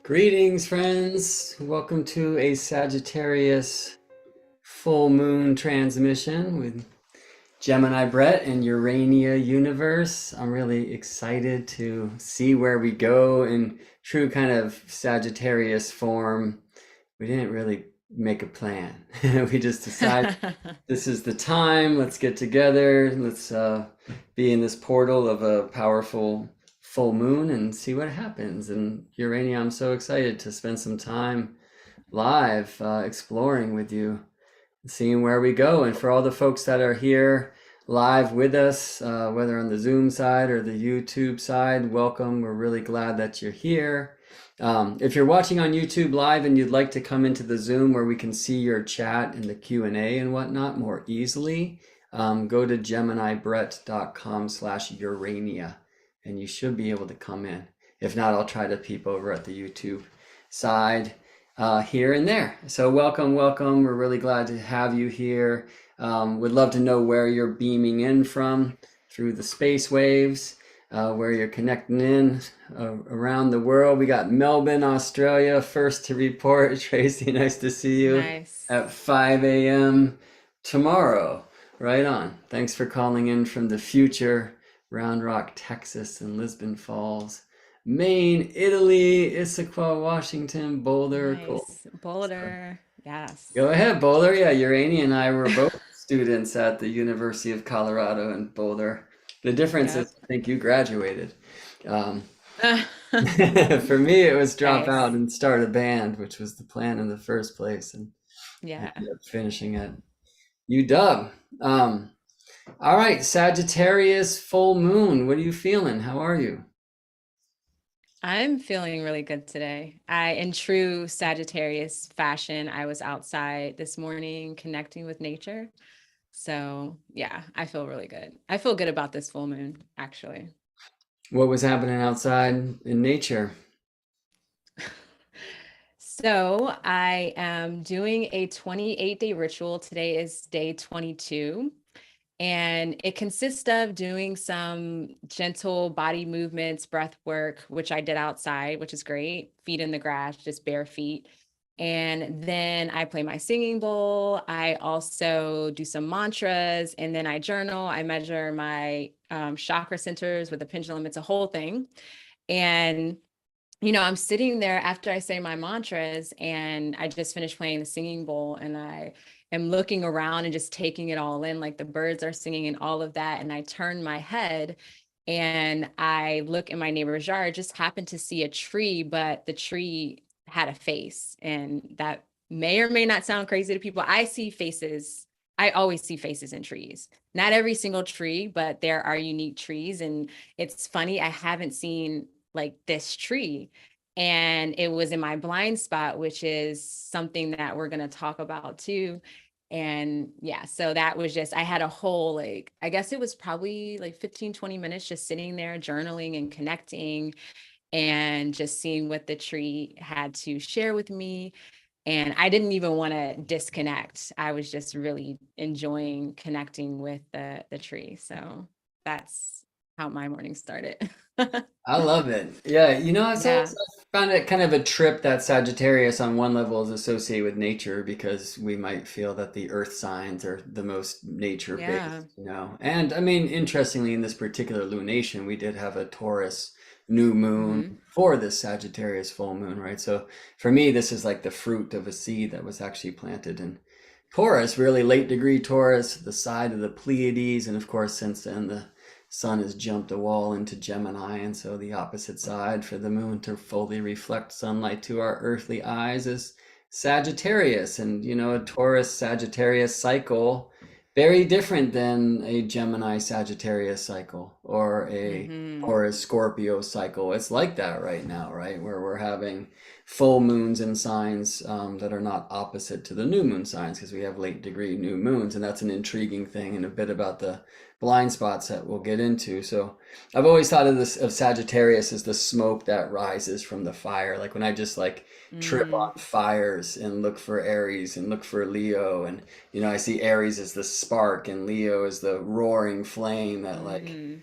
Greetings, friends. Welcome to a Sagittarius full moon transmission with Gemini Brett and Urania Universe. I'm really excited to see where we go in true kind of Sagittarius form. We didn't really make a plan. We just decided this is the time. Let's get together. Let's be in this portal of a powerful full moon and see what happens. And Urania, I'm so excited to spend some time live exploring with you, seeing where we go. And for all the folks that are here live with us, whether on the Zoom side or the YouTube side, welcome. We're really glad that you're here. If you're watching on YouTube live and you'd like to come into the Zoom where we can see your chat and the Q&A and whatnot more easily, go to geminibrett.com/Urania and you should be able to come in. If not, I'll try to peep over at the YouTube side here and there. So welcome. We're really glad to have you here. Would love to know where you're beaming in from through the space waves. Where you're connecting in around the world. We got Melbourne, Australia, first to report. Tracy, nice to see you. Nice. At 5 a.m. tomorrow. Right on. Thanks for calling in from the future. Round Rock, Texas, and Lisbon Falls, Maine, Italy, Issaquah, Washington, Boulder. Cool. Nice. Boulder. Yes. Go ahead, Boulder. Yeah, Urania and I were both students at the University of Colorado in Boulder. The difference Yep. is, I think you graduated. Um, for me, it was drop Nice. out and start a band, which was the plan in the first place, and I Yeah. ended up finishing at UW. All right, Sagittarius full moon. What are you feeling? How are you? I'm feeling really good today. In true Sagittarius fashion, I was outside this morning connecting with nature. So, yeah, I feel really good. I feel good about this full moon, actually. What was happening outside in nature? So, I am doing a 28-day ritual. Today is day 22. And it consists of doing some gentle body movements, breath work, which I did outside, which is great. Feet in the grass, just bare feet. And then I play my singing bowl. I also do some mantras, and then I journal. I measure my chakra centers with a pendulum. It's a whole thing. And I'm sitting there after I say my mantras and I just finished playing the singing bowl, and I am looking around and just taking it all in, like the birds are singing and all of that. And I turn my head and I look in my neighbor's yard, just happened to see a tree, but the tree had a face. And that may or may not sound crazy to people. I see faces. I always see faces in trees. Not every single tree, but there are unique trees. And it's funny, I haven't seen like this tree. And it was in my blind spot, which is something that we're going to talk about too. And yeah, so that was just, I had a whole, like, I guess it was probably like 15, 20 minutes just sitting there journaling and connecting and just seeing what the tree had to share with me. And I didn't even want to disconnect. I was just really enjoying connecting with the tree. So that's how my morning started. I love it. Yeah, it's Yeah. always I found it kind of a trip that Sagittarius on one level is associated with nature because we might feel that the earth signs are the most nature Yeah. based. And I mean, interestingly, in this particular lunation, we did have a Taurus new moon Hmm. for this Sagittarius full moon, right? So for me, this is like the fruit of a seed that was actually planted in Taurus, really late degree Taurus, the side of the Pleiades, and of course, since then the sun has jumped a wall into Gemini, and so the opposite side for the moon to fully reflect sunlight to our earthly eyes is Sagittarius. And a Taurus Sagittarius cycle, very different than a Gemini Sagittarius cycle or a Hmm. Taurus Scorpio cycle. It's like that right now, right? Where we're having full moons in signs that are not opposite to the new moon signs because we have late degree new moons, and that's an intriguing thing and a bit about the blind spots that we'll get into. So I've always thought of Sagittarius as the smoke that rises from the fire. Like when I just like trip Mm, on fires and look for Aries and look for Leo, and I see Aries as the spark and Leo as the roaring flame that like hmm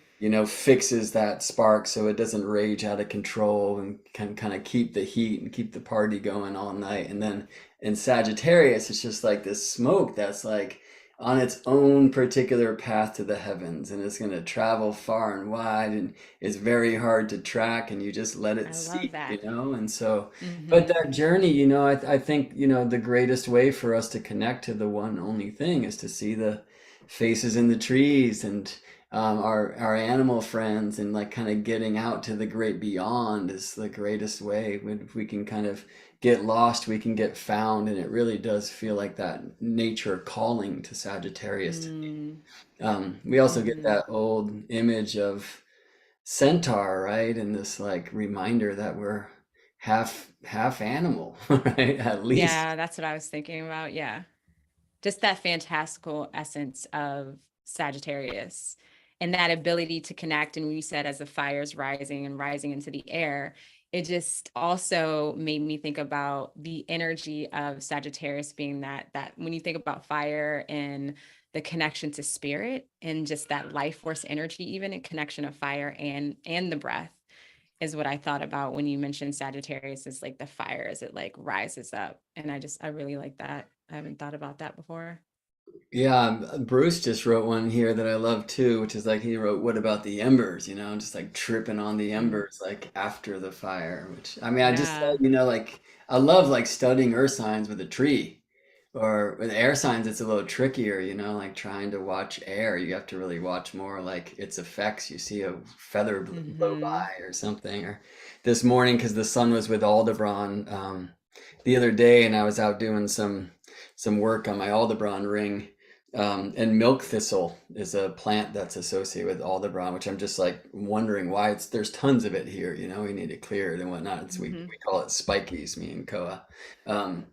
fixes that spark so it doesn't rage out of control and can kind of keep the heat and keep the party going all night. And then in Sagittarius, it's just like this smoke that's like on its own particular path to the heavens, and it's going to travel far and wide, and it's very hard to track, and you just let it I love seep, that. and so, but Mm-hmm. that journey, I think, the greatest way for us to connect to the one only thing is to see the faces in the trees, and our animal friends, and like kind of getting out to the great beyond is the greatest way. When we can kind of get lost, we can get found, and it really does feel like that nature calling to Sagittarius to me. Mm, We also get mm-hmm. that old image of centaur, right? And this like reminder that we're half animal, right? At least. Yeah, that's what I was thinking about. Yeah. Just that fantastical essence of Sagittarius and that ability to connect. And we said as the fire's rising and rising into the air, it just also made me think about the energy of Sagittarius being that when you think about fire and the connection to spirit and just that life force energy, even a connection of fire and the breath is what I thought about when you mentioned Sagittarius is like the fire as it like rises up. And I really like that. I haven't thought about that before. Yeah, Bruce just wrote one here that I love too, which is like he wrote, "What about the embers?" Just like tripping on the Mm, embers, like after the fire. Which I mean, I just yeah. like I love like studying earth signs with a tree, or with air signs. It's a little trickier, like trying to watch air. You have to really watch more like its effects. You see a feather blow Mm-hmm. by or something. Or this morning, because the sun was with Aldebaran the other day, and I was out doing some work on my Aldebaran ring. And milk thistle is a plant that's associated with aldebaran, which I'm just like wondering why there's tons of it here. We need it cleared and whatnot. Mm-hmm. We call it spikies, me and Koa. Um,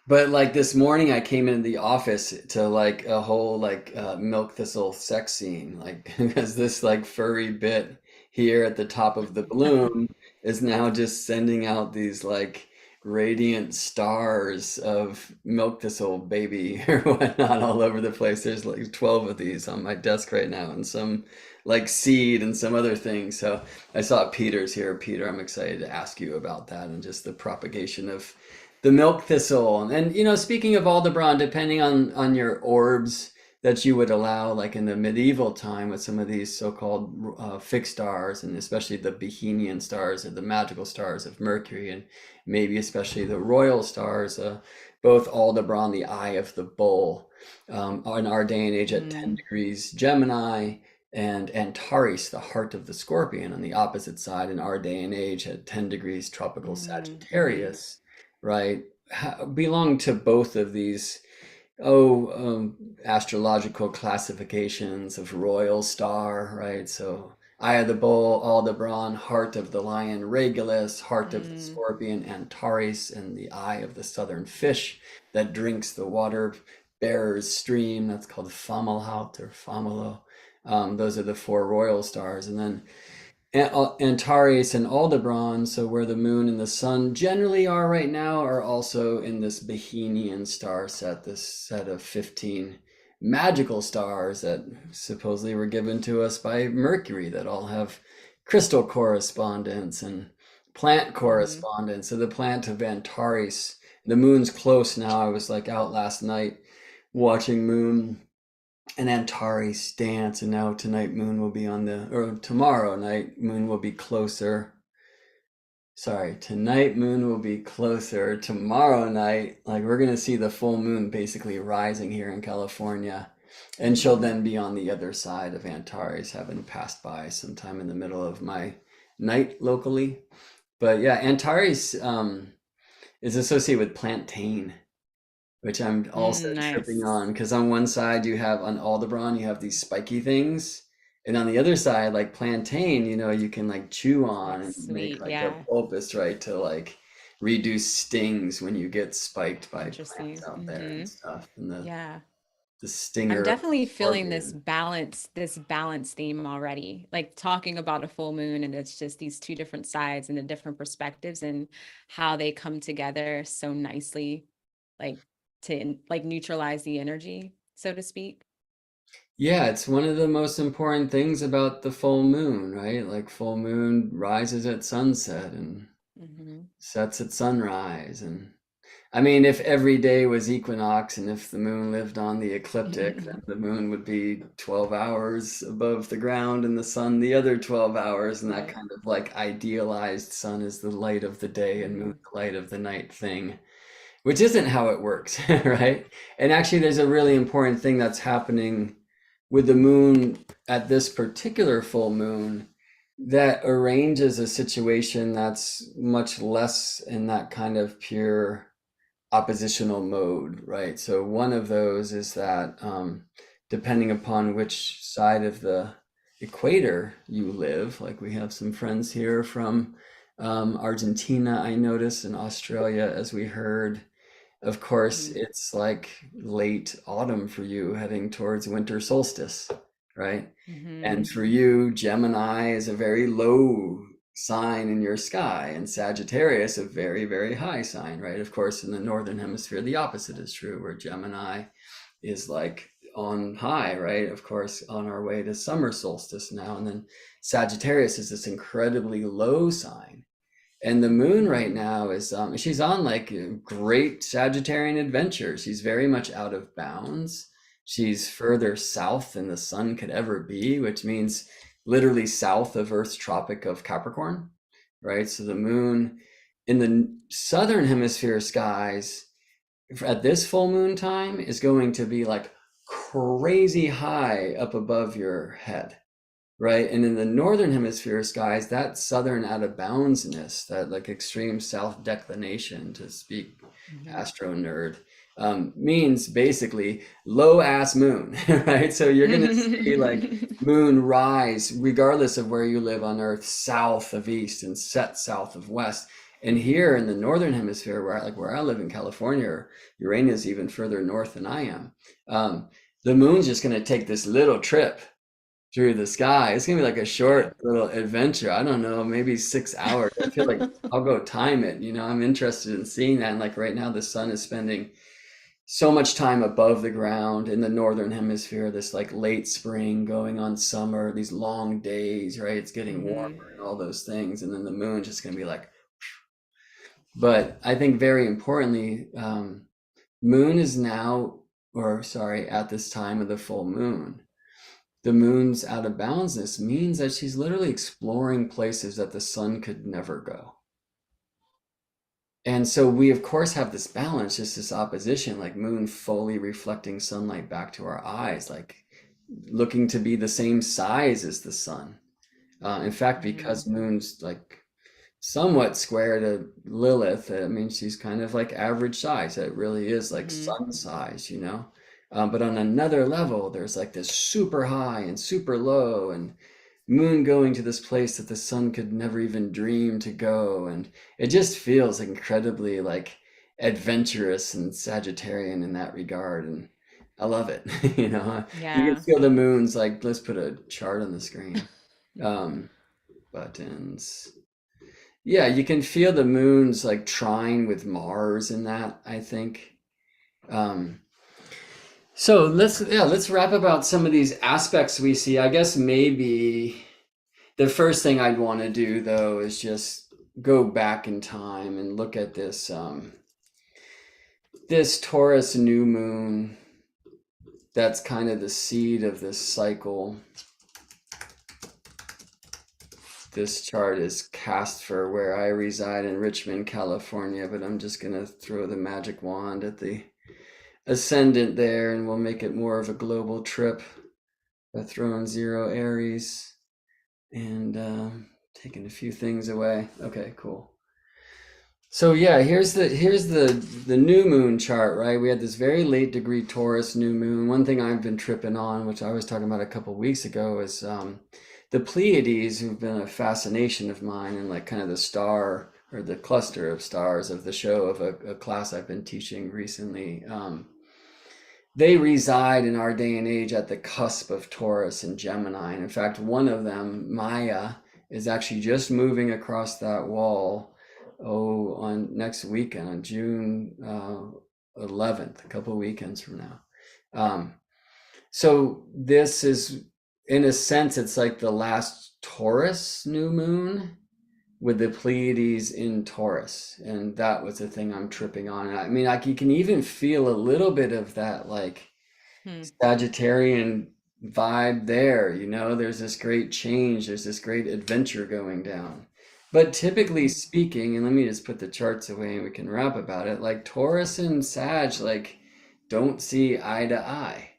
but like this morning, I came into the office to like a whole like milk thistle sex scene, like because this like furry bit here at the top of the bloom is now just sending out these like radiant stars of milk thistle baby or whatnot all over the place. There's like 12 of these on my desk right now, and some like seed and some other things. So I saw Peter's here. Peter, I'm excited to ask you about that and just the propagation of the milk thistle. And speaking of Aldebaran, depending on your orbs that you would allow, like in the medieval time with some of these so-called fixed stars, and especially the Bohemian stars or the magical stars of Mercury, and maybe especially the royal stars, both Aldebaran, the eye of the bull, in our day and age at 10 Mm, degrees Gemini, and Antares, the heart of the scorpion, on the opposite side in our day and age at 10 degrees tropical mm-hmm. Sagittarius, right, belong to both of these astrological classifications of royal star, right? So eye of the bull, Aldebaran, heart of the lion, Regulus, heart of the Mm, scorpion, Antares, and the eye of the southern fish that drinks the water bearer's stream. That's called Fomalhaut or Fomalo. Those are the four royal stars. And then Antares and Aldebaran, so where the moon and the sun generally are right now, are also in this Bohemian star set, this set of 15 magical stars that supposedly were given to us by Mercury, that all have crystal correspondence and plant mm-hmm. correspondence. So the plant of Antares, the moon's close now. I was like out last night watching moon and Antares dance, and now tonight moon will be or tomorrow night moon will be closer. Sorry, tonight moon will be closer. Tomorrow night, like we're gonna see the full moon basically rising here in California, and she'll Mm-hmm. then be on the other side of Antares, having passed by sometime in the middle of my night locally. But yeah, Antares is associated with plantain, which I'm also Mm, tripping nice. on because on one side you have on Aldebaran you have these spiky things, and on the other side, like plantain, you can like chew on and It's make sweet. like a Yeah. pulpus, right, to like reduce stings when you get spiked by plants Interesting. out there and Mm-hmm. stuff, and Yeah. the I'm stinger of the definitely feeling scorpion. this balance theme already. Like talking about a full moon and it's just these two different sides and the different perspectives and how they come together so nicely, like to like neutralize the energy, so to speak. Yeah, it's one of the most important things about the full moon, right? Like full moon rises at sunset and Hmm. sets at sunrise. And I mean, if every day was equinox and if the moon lived on the ecliptic, then the moon would be 12 hours above the ground and the sun the other 12 hours. And that Right. kind of like idealized sun is the light of the day and moon Hmm. the light of the night thing, which isn't how it works, right? And actually, there's a really important thing that's happening with the moon at this particular full moon that arranges a situation that's much less in that kind of pure oppositional mode, right? So one of those is that depending upon which side of the equator you live, like we have some friends here from Argentina, I noticed, and Australia, as we heard. Of course, Hmm. it's like late autumn for you, heading towards winter solstice, right? And Hmm. for you, Gemini is a very low sign in your sky, and Sagittarius a very, very high sign, right? Of course, in the northern hemisphere, the opposite is true, where Gemini is like on high, right? Of course, on our way to summer solstice now. And then Sagittarius is this incredibly low sign. And the moon right Hmm. now is she's on like a great Sagittarian adventure. She's very much out of bounds. She's further south than the sun could ever be, which means literally south of Earth's Tropic of Capricorn, right? So the moon in the southern hemisphere skies at this full moon time is going to be like crazy high up above your head, right? And in the northern hemisphere skies, that southern out of boundsness, that like extreme south declination, to speak Hmm. astro nerd, means basically low ass moon, right? So you're gonna see like moon rise regardless of where you live on Earth, south of east and set south of west. And here in the northern hemisphere, where I live in California, Uranus even further north than I am, the moon's just gonna take this little trip through the sky. It's gonna be like a Yeah. short little adventure. I don't know, maybe 6 hours. I feel like I'll go time it. I'm interested in seeing that. And like right now, the sun is spending so much time above the ground in the northern hemisphere, this like late spring going on summer, these long days, right? It's getting warmer Hmm. and all those things. And then the moon's just gonna be like, but I think very importantly, moon is now, or sorry, at this time of the full moon, the moon's out of boundsness means that she's literally exploring places that the sun could never go. And so we of course have this balance, just this opposition, like moon fully reflecting sunlight back to our eyes, like looking to be the same size as the sun. In fact, Hmm. because moon's like somewhat square to Lilith, I mean, she's kind of like average size. It really is like Hmm. sun size. But on another level, there's like this super high and super low, and moon going to this place that the sun could never even dream to go. And it just feels incredibly like adventurous and Sagittarian in that regard. And I love it. You can Yeah. feel the moons like, let's put a chart on the screen. Um, buttons. Yeah, you can feel the moons like trine with Mars in that, I think. Um, so let's wrap about some of these aspects we see. I guess maybe the first thing I'd want to do though is just go back in time and look at this Taurus new moon that's kind of the seed of this cycle. This chart is cast for where I reside in Richmond, California, but I'm just gonna throw the magic wand at the ascendant there and we'll make it more of a global trip by throwing 0 Aries and taking a few things away. Okay, cool. So yeah, here's the new moon chart, right? We had this very late degree Taurus new moon. One thing I've been tripping on, which I was talking about a couple weeks ago, is the Pleiades, who've been a fascination of mine and like kind of the star or the cluster of stars of the show of a class I've been teaching recently. They reside in our day and age at the cusp of Taurus and Gemini. And in fact, one of them, Maya, is actually just moving across that wall, on next weekend, on June 11th, a couple of weekends from now. Um, So this is, in a sense, it's like the last Taurus new moon with the Pleiades in Taurus, and that was the thing I'm tripping on. I mean, like you can even feel a little bit of that, like Hmm. Sagittarian vibe there. There's this great change, there's this great adventure going down. But typically Mhm. speaking, and let me just put the charts away and we can rap about it, like Taurus and Sag, like don't see eye to eye.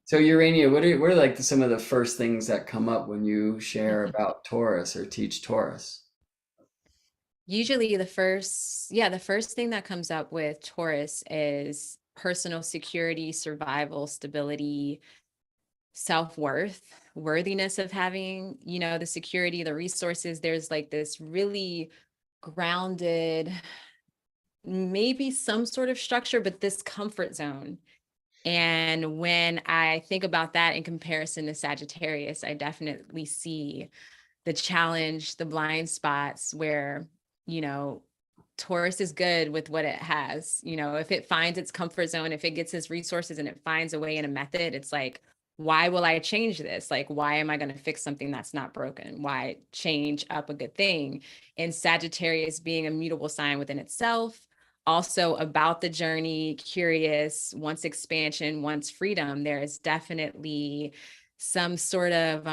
So Urania, what are like some of the first things that come up when you share about Taurus or teach Taurus? Usually the first thing that comes up with Taurus is personal security, survival, stability, self-worth, worthiness of having, the security, the resources. There's like this really grounded, maybe some sort of structure, but this comfort zone. And when I think about that in comparison to Sagittarius, I definitely see the challenge, the blind spots where, you know, Taurus is good with what it has. If it finds its comfort zone, if it gets its resources and it finds a way and a method, it's like, why will I change this? Like, why am I going to fix something that's not broken? Why change up a good thing? And Sagittarius being a mutable sign within itself, also about the journey, curious, wants expansion, wants freedom, there is definitely some sort of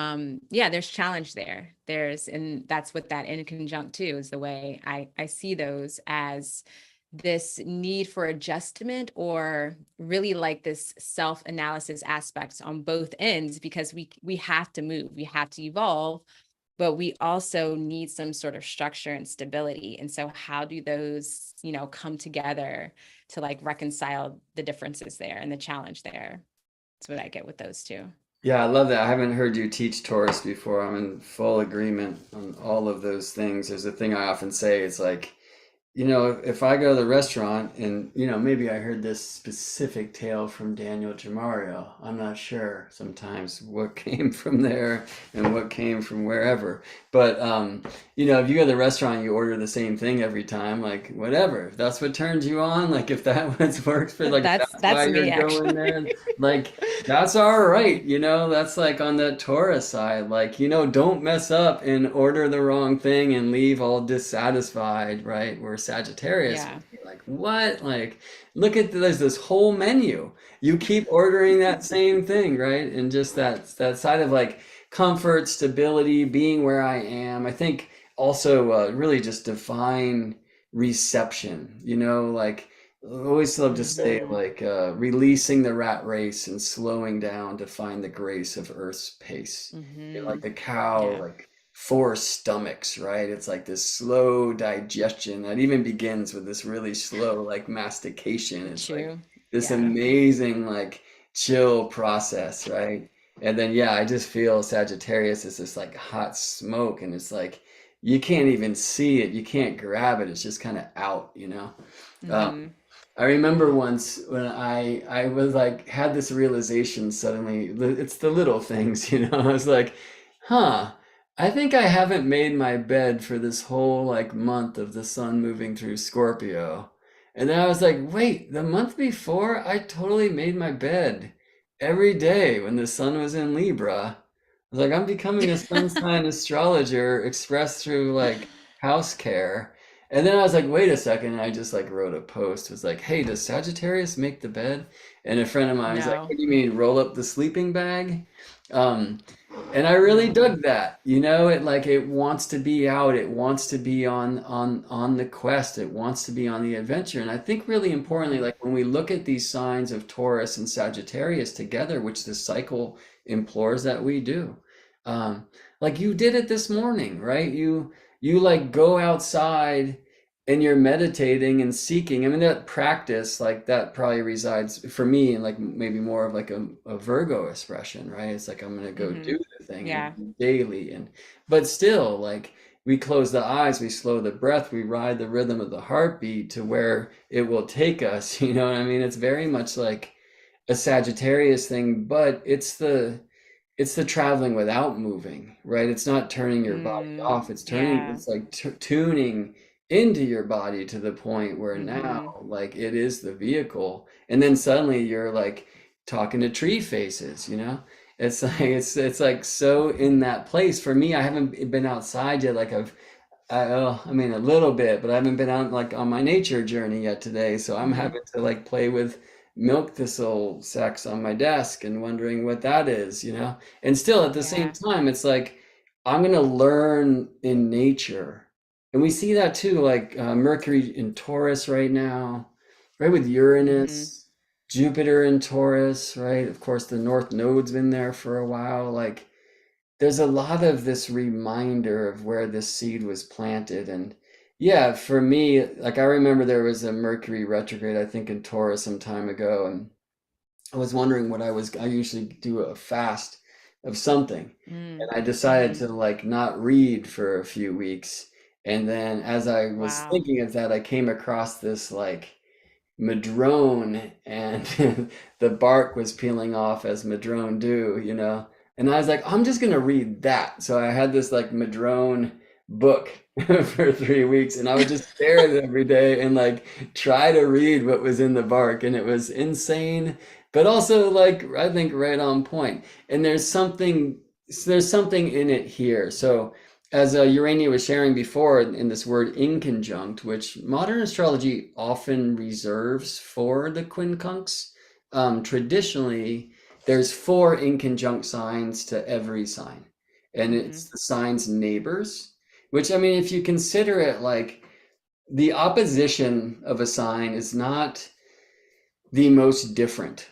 there's challenge there. And that's what that in conjunct too is the way I see those as this need for adjustment, or really like this self-analysis aspects on both ends, because we have to move, we have to evolve, but we also need some sort of structure and stability. And so how do those, come together to like reconcile the differences there and the challenge there? That's what I get with those two. Yeah, I love that. I haven't heard you teach Taurus before. I'm in full agreement on all of those things. There's a thing I often say, it's like, if I go to the restaurant and, maybe I heard this specific tale from Daniel Jamario. I'm not sure sometimes what came from there and what came from wherever. But, if you go to the restaurant, you order the same thing every time, like whatever. If that's what turns you on, like if that what works for, like, if That's that's why that's you're me going actually. there, like that's all right. That's like on the Taurus side, like, don't mess up and order the wrong thing and leave all dissatisfied, right? Where Sagittarius Yeah. would be like, what? Like, look at there's this whole menu. You keep ordering that same thing, right? And just that side of like comfort, stability, being where I am. I think also really just divine reception, like I always love to say Hmm. like releasing the rat race and slowing down to find the grace of Earth's pace. Like Hmm. the cow, Yeah. like four stomachs, right? It's like this slow digestion that even begins with this really slow like mastication. It's like True. this Yeah. amazing like chill process, right? And then yeah, I just feel Sagittarius is this like hot smoke, and it's like you can't even see it, you can't grab it. It's just kind of out. Um, Hmm. I remember once when I was like had this realization suddenly. It's the little things. I was like, huh, I think I haven't made my bed for this whole like month of the sun moving through Scorpio. And then I was like, wait, the month before I totally made my bed every day when the sun was in Libra. I was like, I'm becoming a sun sign astrologer expressed through like house care. And then I was like, wait a second. And I just like wrote a post. It was like, hey, does Sagittarius make the bed? And a friend of mine was like, No. what do you mean, roll up the sleeping bag? Um, and I really No. dug that. It like it wants to be out. It wants to be on the quest. It wants to be on the adventure. And I think really importantly, Hmm. like when we look at these signs of Taurus and Sagittarius together, which the cycle implores that we do, um, like you did it this morning, right? You like go outside and you're meditating and seeking. I mean, that practice, like that probably resides for me in like maybe more of like a Virgo expression, right? It's like I'm gonna go Hmm. do the thing Yeah. and daily, and but still, like we close the eyes, we slow the breath, we ride the rhythm of the heartbeat to where it will take us. You know what I mean? It's very much like a Sagittarius thing, but it's the traveling without moving, right? It's not turning your body Mm. off. It's turning, Yeah. it's like tuning into your body to the point where now, Hmm. like, it is the vehicle. And then suddenly you're like talking to tree faces, you know? It's like it's like so in that place. For me, I haven't been outside yet. Like I mean a little bit, but I haven't been out like on my nature journey yet today. So I'm Mhm. having to like play with milk thistle sacks on my desk and wondering what that is, you know? And still at the same Yeah. time, it's like I'm gonna learn in nature. And we see that too, like Mercury in Taurus right now, right? With Mhm. Uranus, Jupiter in Taurus, right? Of course, the North Node's been there for a while. Like there's a lot of this reminder of where this seed was planted. And yeah, for me, like I remember there was a Mercury retrograde, I think in Taurus some time ago, and I was wondering I usually do a fast of something. And Mm. I decided Mhm. to like not read for a few weeks. And then as I was Wow. thinking of that, I came across this like madrone and the bark was peeling off as madrone do, you know. And I was like, I'm just gonna read that. So I had this like madrone book for 3 weeks, and I would just stare at it every day and like try to read what was in the bark, and it was insane, but also like I think right on point. And there's something in it here. So as Urania was sharing before, in this word inconjunct, which modern astrology often reserves for the quincunx, traditionally there's four inconjunct signs to every sign, and Mhm. it's the signs neighbors. Which I mean, if you consider it like the opposition of a sign is not the most different.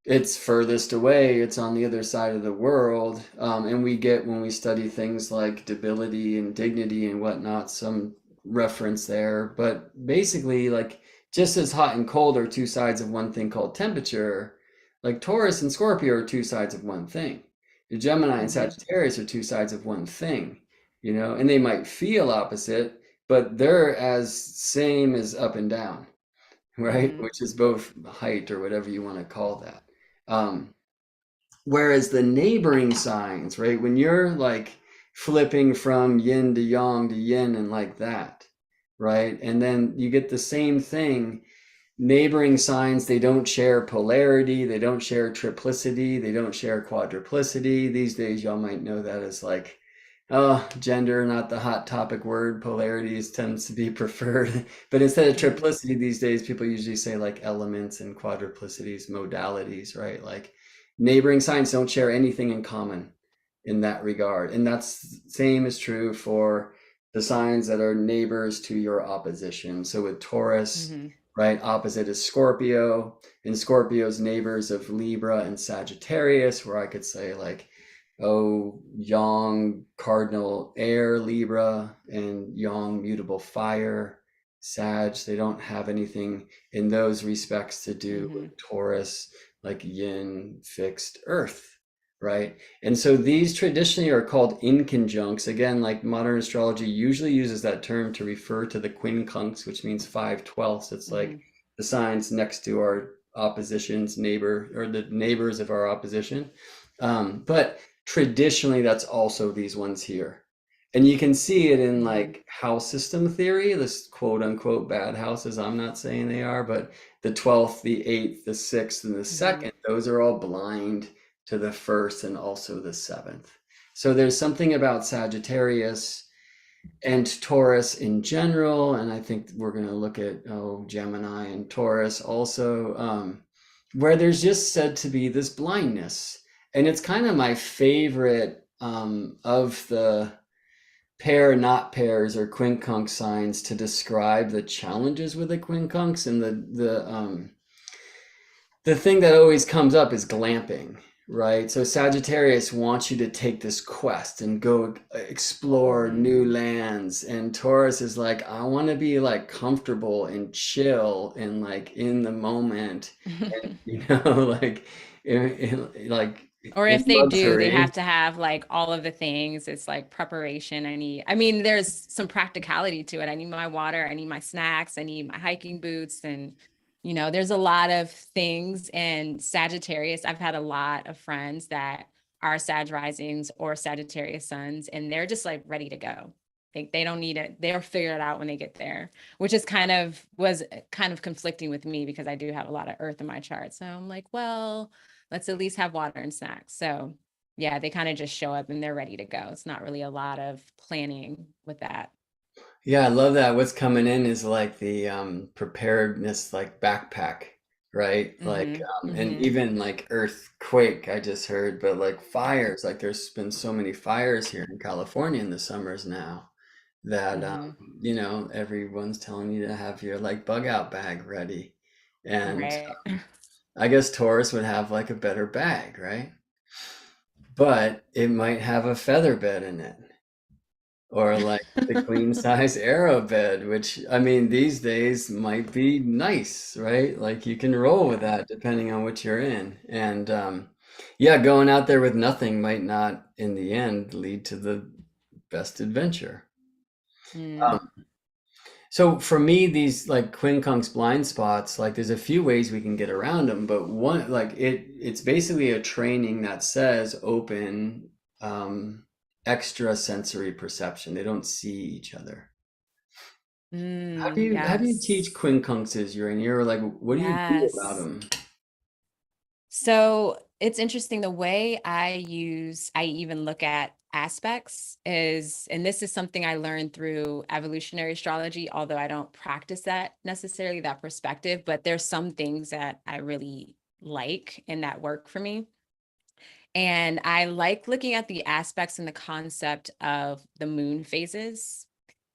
It's furthest away, it's on the other side of the world. And we get, when we study things like debility and dignity and whatnot, some reference there. But basically, like, just as hot and cold are two sides of one thing called temperature, like Taurus and Scorpio are two sides of one thing. The Gemini and Mhm. Sagittarius are two sides of one thing, you know, and they might feel opposite, but they're as same as up and down, right? Mhm. Which is both height or whatever you want to call that. Um, Whereas the neighboring signs, right, when you're like flipping from yin to yang to yin and like that, right? And then you get the same thing. Neighboring signs, they don't share polarity, they don't share triplicity, they don't share quadruplicity. These days, y'all might know that as like, oh, gender, not the hot topic word. Polarities tends to be preferred. But instead of Mhm. triplicity these days, people usually say like elements, and quadruplicities, modalities, right? Like neighboring signs don't share anything in common in that regard. And that's same is true for the signs that are neighbors to your opposition. So with Taurus, Mhm. right, opposite is Scorpio, and Scorpio's neighbors of Libra and Sagittarius, where I could say like, oh, yang cardinal air Libra and yang mutable fire Sag. They don't have anything in those respects to do with Mhm. Taurus, like yin fixed earth, right? And so these traditionally are called inconjuncts. Again, like modern astrology usually uses that term to refer to the quincunx, which means 5/12. It's like Mhm. the signs next to our opposition's neighbor, or the neighbors of our opposition. But traditionally, that's also these ones here. And you can see it in Mhm. like house system theory, this quote unquote bad houses. I'm not saying they are, but the 12th, the 8th, the 6th, and the Mhm. 2nd, those are all blind to the first and also the 7th. So there's something about Sagittarius and Taurus in general, and I think we're going to look at Gemini and Taurus also, where there's just said to be this blindness, and it's kind of my favorite of the pair not pairs or quincunx signs to describe the challenges with the quincunx. And the thing that always comes up is glamping, right? So Sagittarius wants you to take this quest and go explore Mhm. new lands, and Taurus is like, I want to be like comfortable and chill and like in the moment, and you know, like like Or in if they do, they have luxury. to have like all of the things. It's like preparation. I mean, there's some practicality to it. I need my water, I need my snacks, I need my hiking boots. And, there's a lot of things. And Sagittarius, I've had a lot of friends that are Sag risings or Sagittarius suns, and they're just like ready to go. They don't need it. They'll figure it out when they get there, which is kind of conflicting with me because I do have a lot of earth in my chart. So I'm like, well, let's at least have water and snacks. So yeah, they kind of just show up and they're ready to go. It's not really a lot of planning with that. Yeah, I love that. What's coming in is like the preparedness like backpack, right? Like Mm-hmm. and Mm-hmm. even like earthquake I just heard, but like fires, like there's been so many fires here in California in the summers now that Mm-hmm. everyone's telling you to have your like bug out bag ready. And Right. I guess Taurus would have like a better bag, right? But it might have a feather bed in it. Or like the queen size arrow bed, which I mean these days might be nice, right? Like you can roll with Yeah. that depending on what you're in. And yeah, going out there with nothing might not in the end lead to the best adventure. Mm. Um, so for me, these like quincunx blind spots, like there's a few ways we can get around them, but one like it's basically a training that says open extra sensory perception. They don't see each other. Mm, How do you teach yes. quincunxes Urania, or like what do you do about Yes. them? So it's interesting the way I even look at aspects is, and this is something I learned through evolutionary astrology, although I don't practice that necessarily, that perspective, but there's some things that I really like and that work for me. And I like looking at the aspects and the concept of the moon phases.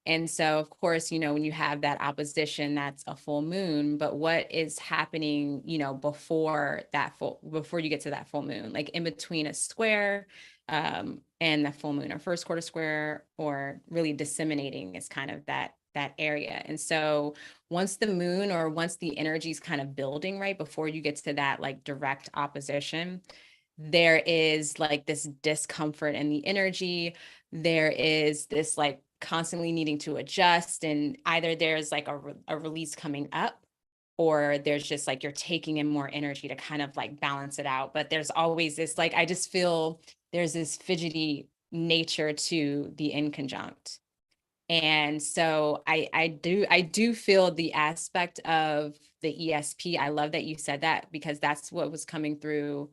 And so, of course, when you have that opposition, that's a full moon, but what is happening, before you get to that full moon, like in between a square and the full moon or first quarter square, or really disseminating is kind of that area. And so once the moon or once the energy is kind of building right before you get to that like direct opposition, there is like this discomfort in the energy. There is this like constantly needing to adjust, and either there's like a release coming up, or there's just like you're taking in more energy to kind of like balance it out. But there's always this like, I just feel there's this fidgety nature to the inconjunct. And so I do feel the aspect of the ESP. I love that you said that, because that's what was coming through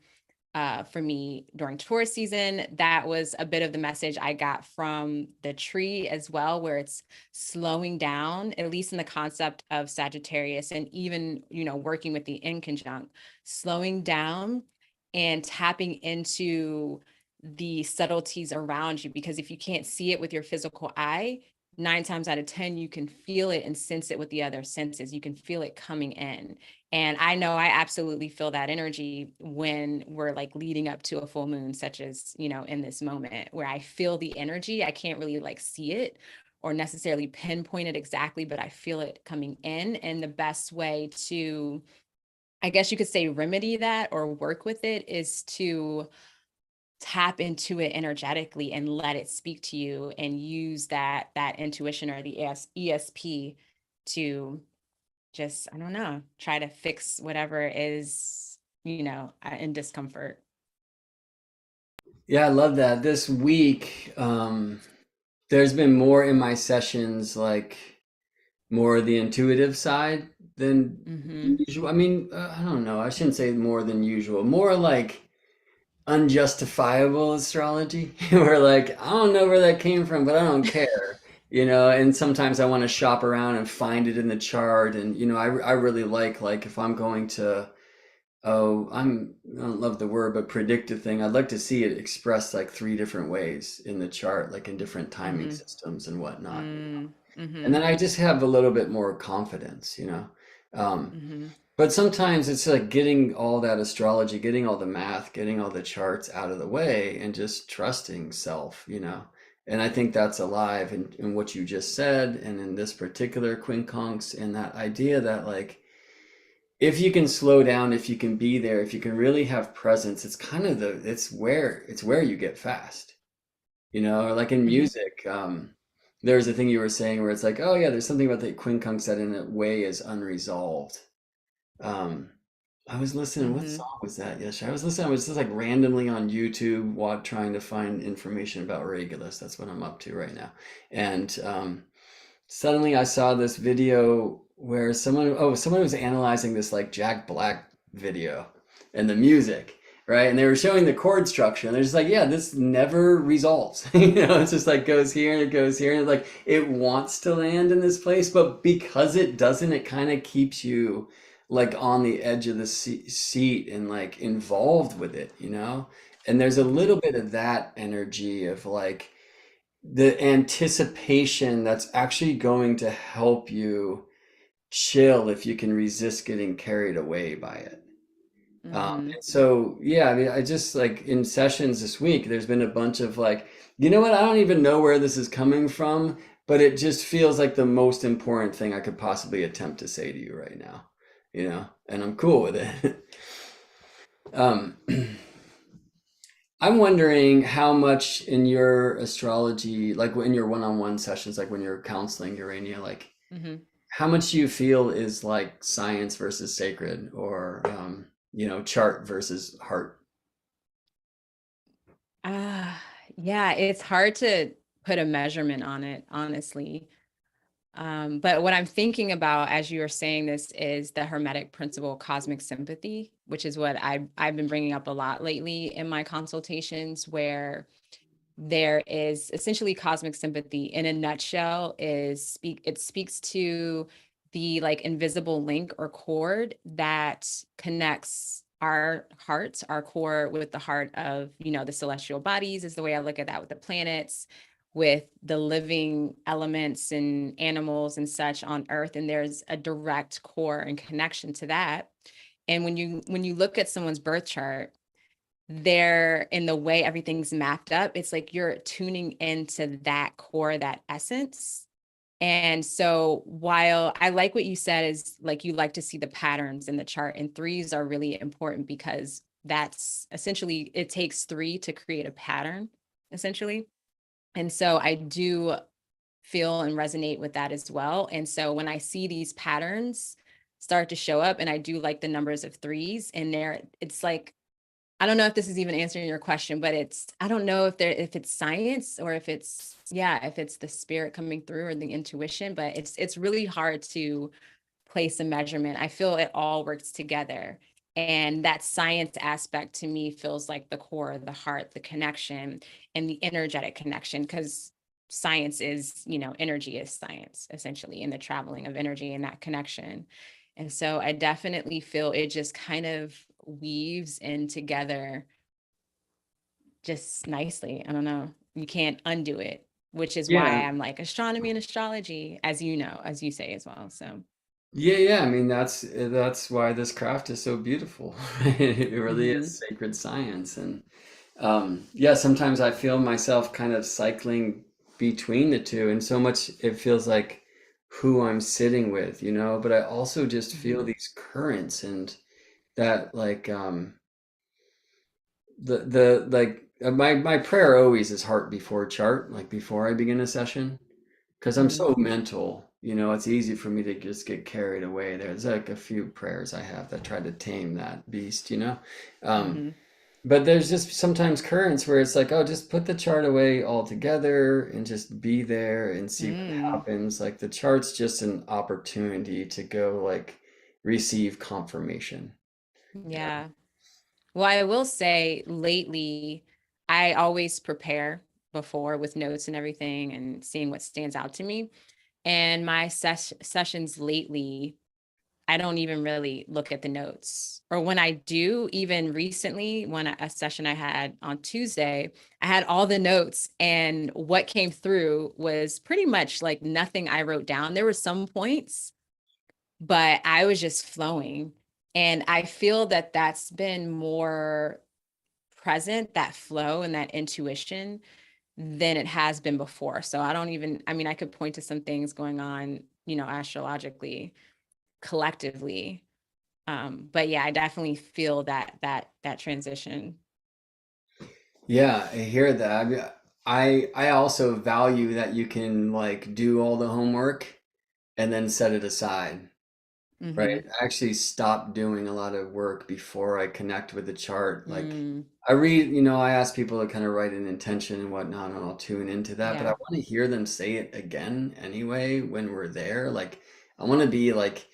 for me during tourist season. That was a bit of the message I got from the tree as well, where it's slowing down, at least in the concept of Sagittarius, and even, working with the inconjunct, slowing down and tapping into the subtleties around you. Because if you can't see it with your physical eye, 9 times out of 10, you can feel it and sense it with the other senses. You can feel it coming in. And I know I absolutely feel that energy when we're like leading up to a full moon, such as, in this moment, where I feel the energy. I can't really like see it or necessarily pinpoint it exactly, but I feel it coming in. And the best way to, I guess you could say, remedy that or work with it is to tap into it energetically and let it speak to you, and use that intuition or the ESP to just, I don't know, try to fix whatever is, in discomfort. Yeah, I love that. This week, there's been more in my sessions, like more the intuitive side than Mm-hmm. usual. I mean, I don't know. I shouldn't say more than usual. More like unjustifiable astrology, where like I don't know where that came from, but I don't care. And sometimes I want to shop around and find it in the chart, and I really like if I'm going to I don't love the word, but predict a thing. I'd like to see it expressed like three different ways in the chart, like in different timing Mm-hmm. systems and whatnot. And Mm-hmm. then I just have a little bit more confidence. Um, Mm-hmm. but sometimes it's like getting all that astrology, getting all the math, getting all the charts out of the way and just trusting self. And I think that's alive in what you just said and in this particular quincunx, and that idea that like if you can slow down, if you can be there, if you can really have presence, it's kind of it's where you get fast. Like in Mm-hmm. music, there's a thing you were saying where it's like, oh yeah, there's something about the quincunx that in a way is unresolved. Um, I was listening, what Mm-hmm. song was that yesterday? I was just like randomly on YouTube while trying to find information about Regulus. That's what I'm up to right now. And suddenly I saw this video where someone was analyzing this like Jack Black video and the music. right? And they were showing the chord structure, and they're just like, yeah, this never resolves. It's just like goes here and it goes here, and like it wants to land in this place, but because it doesn't, it kind of keeps you like on the edge of the seat and like involved with it. And there's a little bit of that energy of like the anticipation that's actually going to help you chill if you can resist getting carried away by it. Mm-hmm. And so, yeah, I mean, I just like in sessions this week, there's been a bunch of like, you know what? I don't even know where this is coming from, but it just feels like the most important thing I could possibly attempt to say to you right now, and I'm cool with it. Um, I'm wondering how much in your astrology, like in your one-on-one sessions, like when you're counseling Urania, like Mm-hmm. how much do you feel is like science versus sacred or, chart versus heart? Ah, yeah, it's hard to put a measurement on it, honestly. But what I'm thinking about as you are saying this is the Hermetic principle, cosmic sympathy, which is what I've been bringing up a lot lately in my consultations, where there is essentially cosmic sympathy in a nutshell it speaks to the like invisible link or cord that connects our hearts, our core, with the heart of, the celestial bodies, is the way I look at that, with the planets, with the living elements and animals and such on earth. And there's a direct core and connection to that. And when you look at someone's birth chart, there, in the way everything's mapped up, it's like you're tuning into that core, that essence. And so while I like what you said, is like you like to see the patterns in the chart, and threes are really important because that's essentially, it takes three to create a pattern, essentially. And so I do feel and resonate with that as well. And so when I see these patterns start to show up, and I do like the numbers of threes in there, it's like, I don't know if this is even answering your question, but I don't know if it's science, or if it's the spirit coming through, or the intuition, but it's really hard to place a measurement. I feel it all works together. And that science aspect to me feels like the core, the heart, the connection, and the energetic connection, because science is, energy is science, essentially, and the traveling of energy and that connection. And so I definitely feel it just kind of weaves in together just nicely. I don't know. You can't undo it, which is why Yeah. I'm like astronomy and astrology, as you know, as you say as well. So, Yeah, yeah. I mean, that's why this craft is so beautiful. Right? It really mhm. is sacred science, and yeah, sometimes I feel myself kind of cycling between the two, and so much it feels like who I'm sitting with. But I also just feel Mhm. these currents and that like the like my prayer always is heart before chart, like before I begin a session. Because I'm Mhm. so mental, it's easy for me to just get carried away. There's like a few prayers I have that try to tame that beast. Um, Mhm. but there's just sometimes currents where it's like, oh, just put the chart away altogether and just be there and see what Mm. happens. Like the chart's just an opportunity to go like receive confirmation. Yeah. Yeah. Well, I will say lately, I always prepare before with notes and everything, and seeing what stands out to me. And my sessions lately, I don't even really look at the notes. Or when I do, even recently, when a session I had on Tuesday, I had all the notes, and what came through was pretty much like nothing I wrote down. There were some points, but I was just flowing. And I feel that that's been more present, that flow and that intuition, than it has been before. So I mean, I could point to some things going on, astrologically, collectively. But yeah, I definitely feel that transition. Yeah, I hear that. I mean, I also value that you can like do all the homework and then set it aside. Right. Mm-hmm. I actually stopped doing a lot of work before I connect with the chart. Like Mm, I ask people to kind of write an intention and whatnot, and I'll tune into that, but I yeah. want to hear them say it again anyway when we're there. Like I want to be like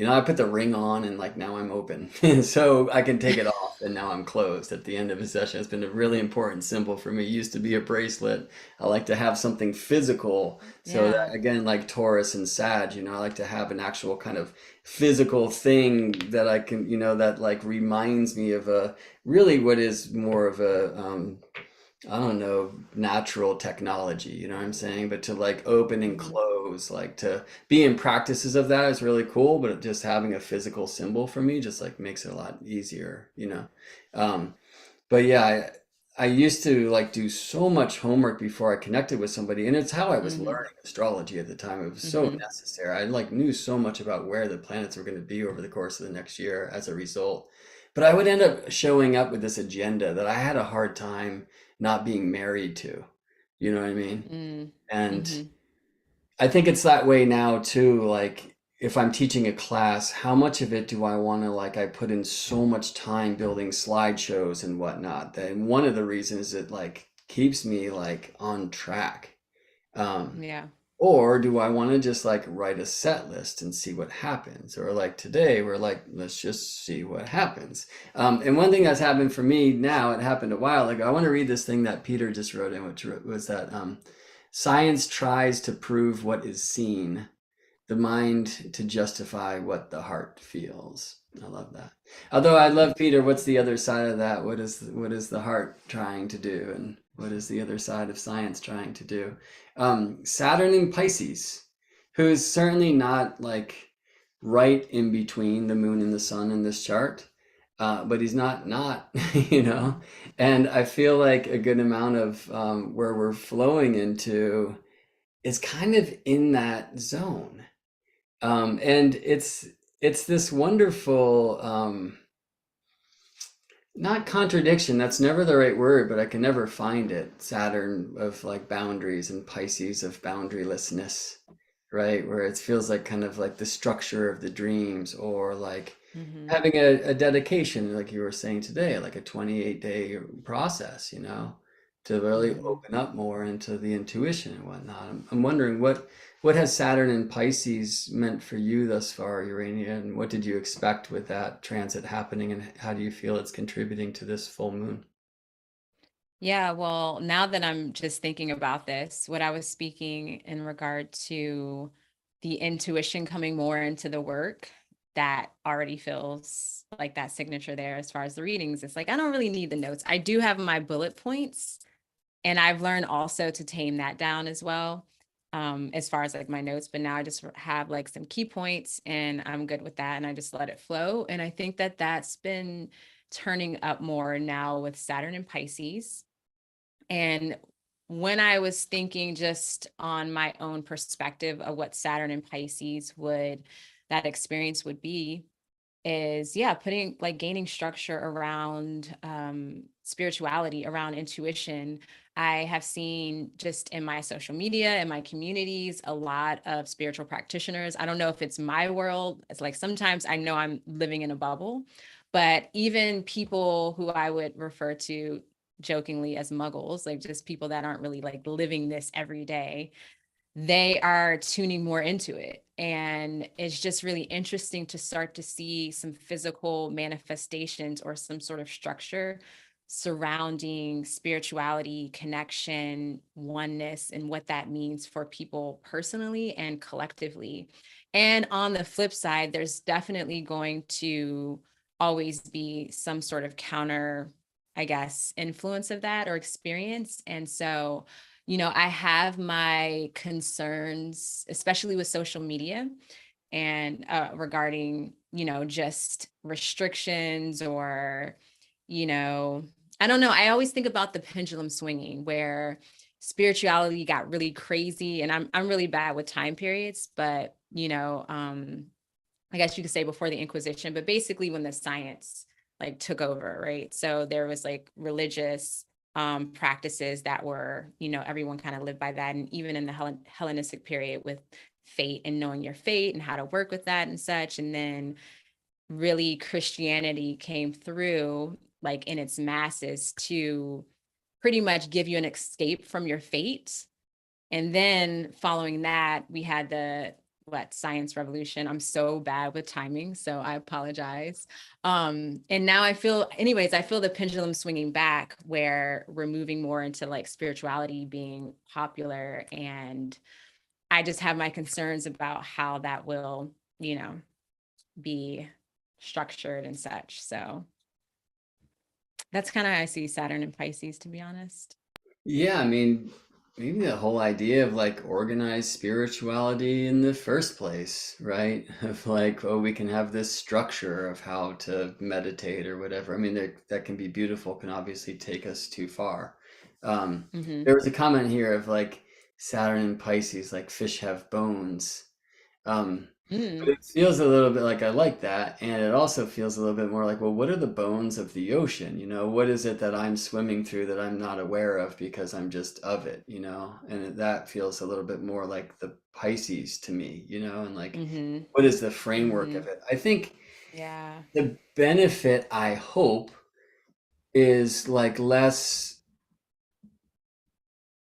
I put the ring on and like now I'm open. So I can take it off and now I'm closed at the end of a session. It's been a really important symbol for me. It used to be a bracelet. I like to have something physical. So Yeah. that, again, like Taurus and Sag, I like to have an actual kind of physical thing that I can, that like reminds me of a really what is more of a I don't know, natural technology, you know what I'm saying? But to like open and Mhm. close, like to be in practices of that is really cool, but just having a physical symbol for me just like makes it a lot easier. Um, but yeah, I used to like do so much homework before I connected with somebody, and it's how I was Mhm. learning astrology at the time. It was so Mhm. necessary. I like knew so much about where the planets were going to be over the course of the next year as a result. But I would end up showing up with this agenda that I had a hard time not being married to. You know what I mean? Mm. And Mhm. I think it's that way now too. Like if I'm teaching a class, how much of it do I want to like I put in so much time building slideshows and whatnot. Then one of the reasons it like keeps me like on track. Um, Yeah. or do I want to just like write a set list and see what happens? Or like today, we're like, let's just see what happens. And one thing that's happened for me now, it happened a while ago. I want to read this thing that Peter just wrote in, which was that science tries to prove what is seen, the mind to justify what the heart feels. I love that. Although I love Peter, what's the other side of that? What is the heart trying to do, and what is the other side of science trying to do? Saturn in Pisces, who is certainly not like right in between the moon and the sun in this chart, but he's not, you know. And I feel like a good amount of where we're flowing into is kind of in that zone. And it's this wonderful not contradiction, that's never the right word, but I can never find it. Saturn of like boundaries and Pisces of boundarylessness, right? Where it feels like kind of like the structure of the dreams, or like Mhm. having a dedication, like you were saying today, like a 28-day process, to really Mhm. open up more into the intuition and whatnot. I'm wondering what has Saturn and Pisces meant for you thus far, Urania, and what did you expect with that transit happening, and how do you feel it's contributing to this full moon? Yeah, well, now that I'm just thinking about this, what I was speaking in regard to the intuition coming more into the work, that already feels like that signature there as far as the readings. It's like I don't really need the notes. I do have my bullet points, and I've learned also to tame that down as well, as far as like my notes. But now I just have like some key points, and I'm good with that, and I just let it flow. And I think that that's been turning up more now with Saturn and Pisces. And when I was thinking just on my own perspective of what Saturn and Pisces that experience would be, is yeah, putting like gaining structure around spirituality, around intuition. I have seen just in my social media and my communities a lot of spiritual practitioners. I don't know if it's my world. It's like sometimes I know I'm living in a bubble, but even people who I would refer to jokingly as muggles, like just people that aren't really like living this every day, they are tuning more into it. And it's just really interesting to start to see some physical manifestations or some sort of structure surrounding spirituality, connection, oneness, and what that means for people personally and collectively. And on the flip side, there's definitely going to always be some sort of counter, I guess, influence of that or experience. And so, I have my concerns, especially with social media and regarding, just restrictions or, you know, I don't know. I always think about the pendulum swinging where spirituality got really crazy, and I'm really bad with time periods, but I guess you could say before the Inquisition, but basically when the science like took over, right? So there was like religious practices that were, everyone kind of lived by that. And even in the Hellenistic period with fate and knowing your fate and how to work with that and such. And then really Christianity came through like in its masses to pretty much give you an escape from your fate. And then following that, we had the what, science revolution. I'm so bad with timing, so I apologize. And now I feel, anyways, I feel the pendulum swinging back where we're moving more into like spirituality being popular. And I just have my concerns about how that will, be structured and such. So that's kind of how I see Saturn and Pisces, to be honest. Yeah, I mean, maybe the whole idea of like organized spirituality in the first place, right? Of like, oh, we can have this structure of how to meditate or whatever. I mean, that can be beautiful, can obviously take us too far. Hmm. There was a comment here of like Saturn and Pisces, like fish have bones. Um, but Mm. it feels a little bit like I like that, and it also feels a little bit more like, well, what are the bones of the ocean? What is it that I'm swimming through that I'm not aware of because I'm just of it, And that feels a little bit more like the Pisces to me, and like, Hmm. what is the framework Hmm. of it? I think Yeah. the benefit, I hope, is like less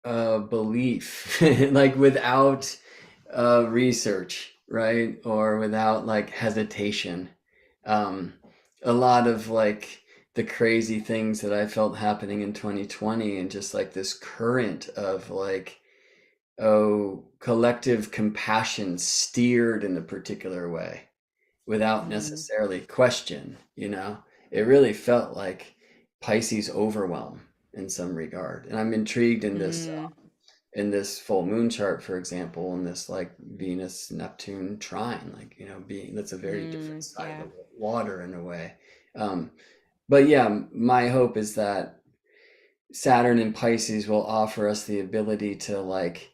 belief, like without research, right? Or without like hesitation. Um, a lot of like the crazy things that I felt happening in 2020 and just like this current of like, oh, collective compassion steered in a particular way without Mm. necessarily question, it really felt like Pisces overwhelm in some regard. And I'm intrigued Mm. in this full moon chart, for example, in this like Venus Neptune trine, like, being that's a very different Mm. side of Yeah. the water in a way. Um, but yeah, my hope is that Saturn and Pisces will offer us the ability to like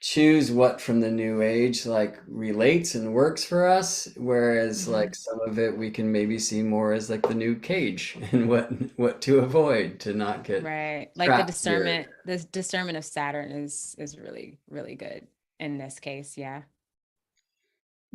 choose what from the new age like relates and works for us, whereas Hmm. like some of it we can maybe see more as like the new cage and what to avoid to not get Right. Like trapped here. the discernment of Saturn is really, really good in this case. Yeah.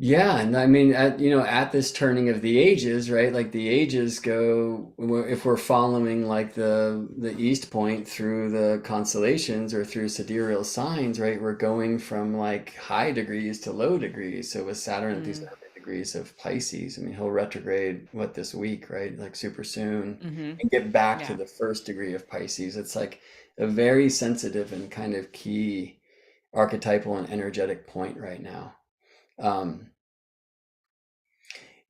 Yeah, and I mean, at this turning of the ages, right? Like the ages go, if we're following like the east point through the constellations or through sidereal signs, right? We're going from like high degrees to low degrees. So with Saturn at these Mm. early degrees of Pisces, I mean, he'll retrograde this week, right? Like super soon, Hmm. and get back to Yeah. the first degree of Pisces. It's like a very sensitive and kind of key archetypal and energetic point right now. Um,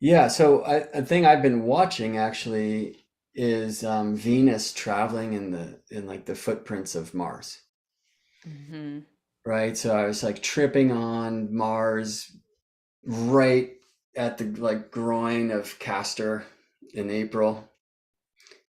yeah, so a thing I've been watching actually is Venus traveling in like the footprints of Mars, Hmm. right? So I was like tripping on Mars right at the like groin of Castor in April,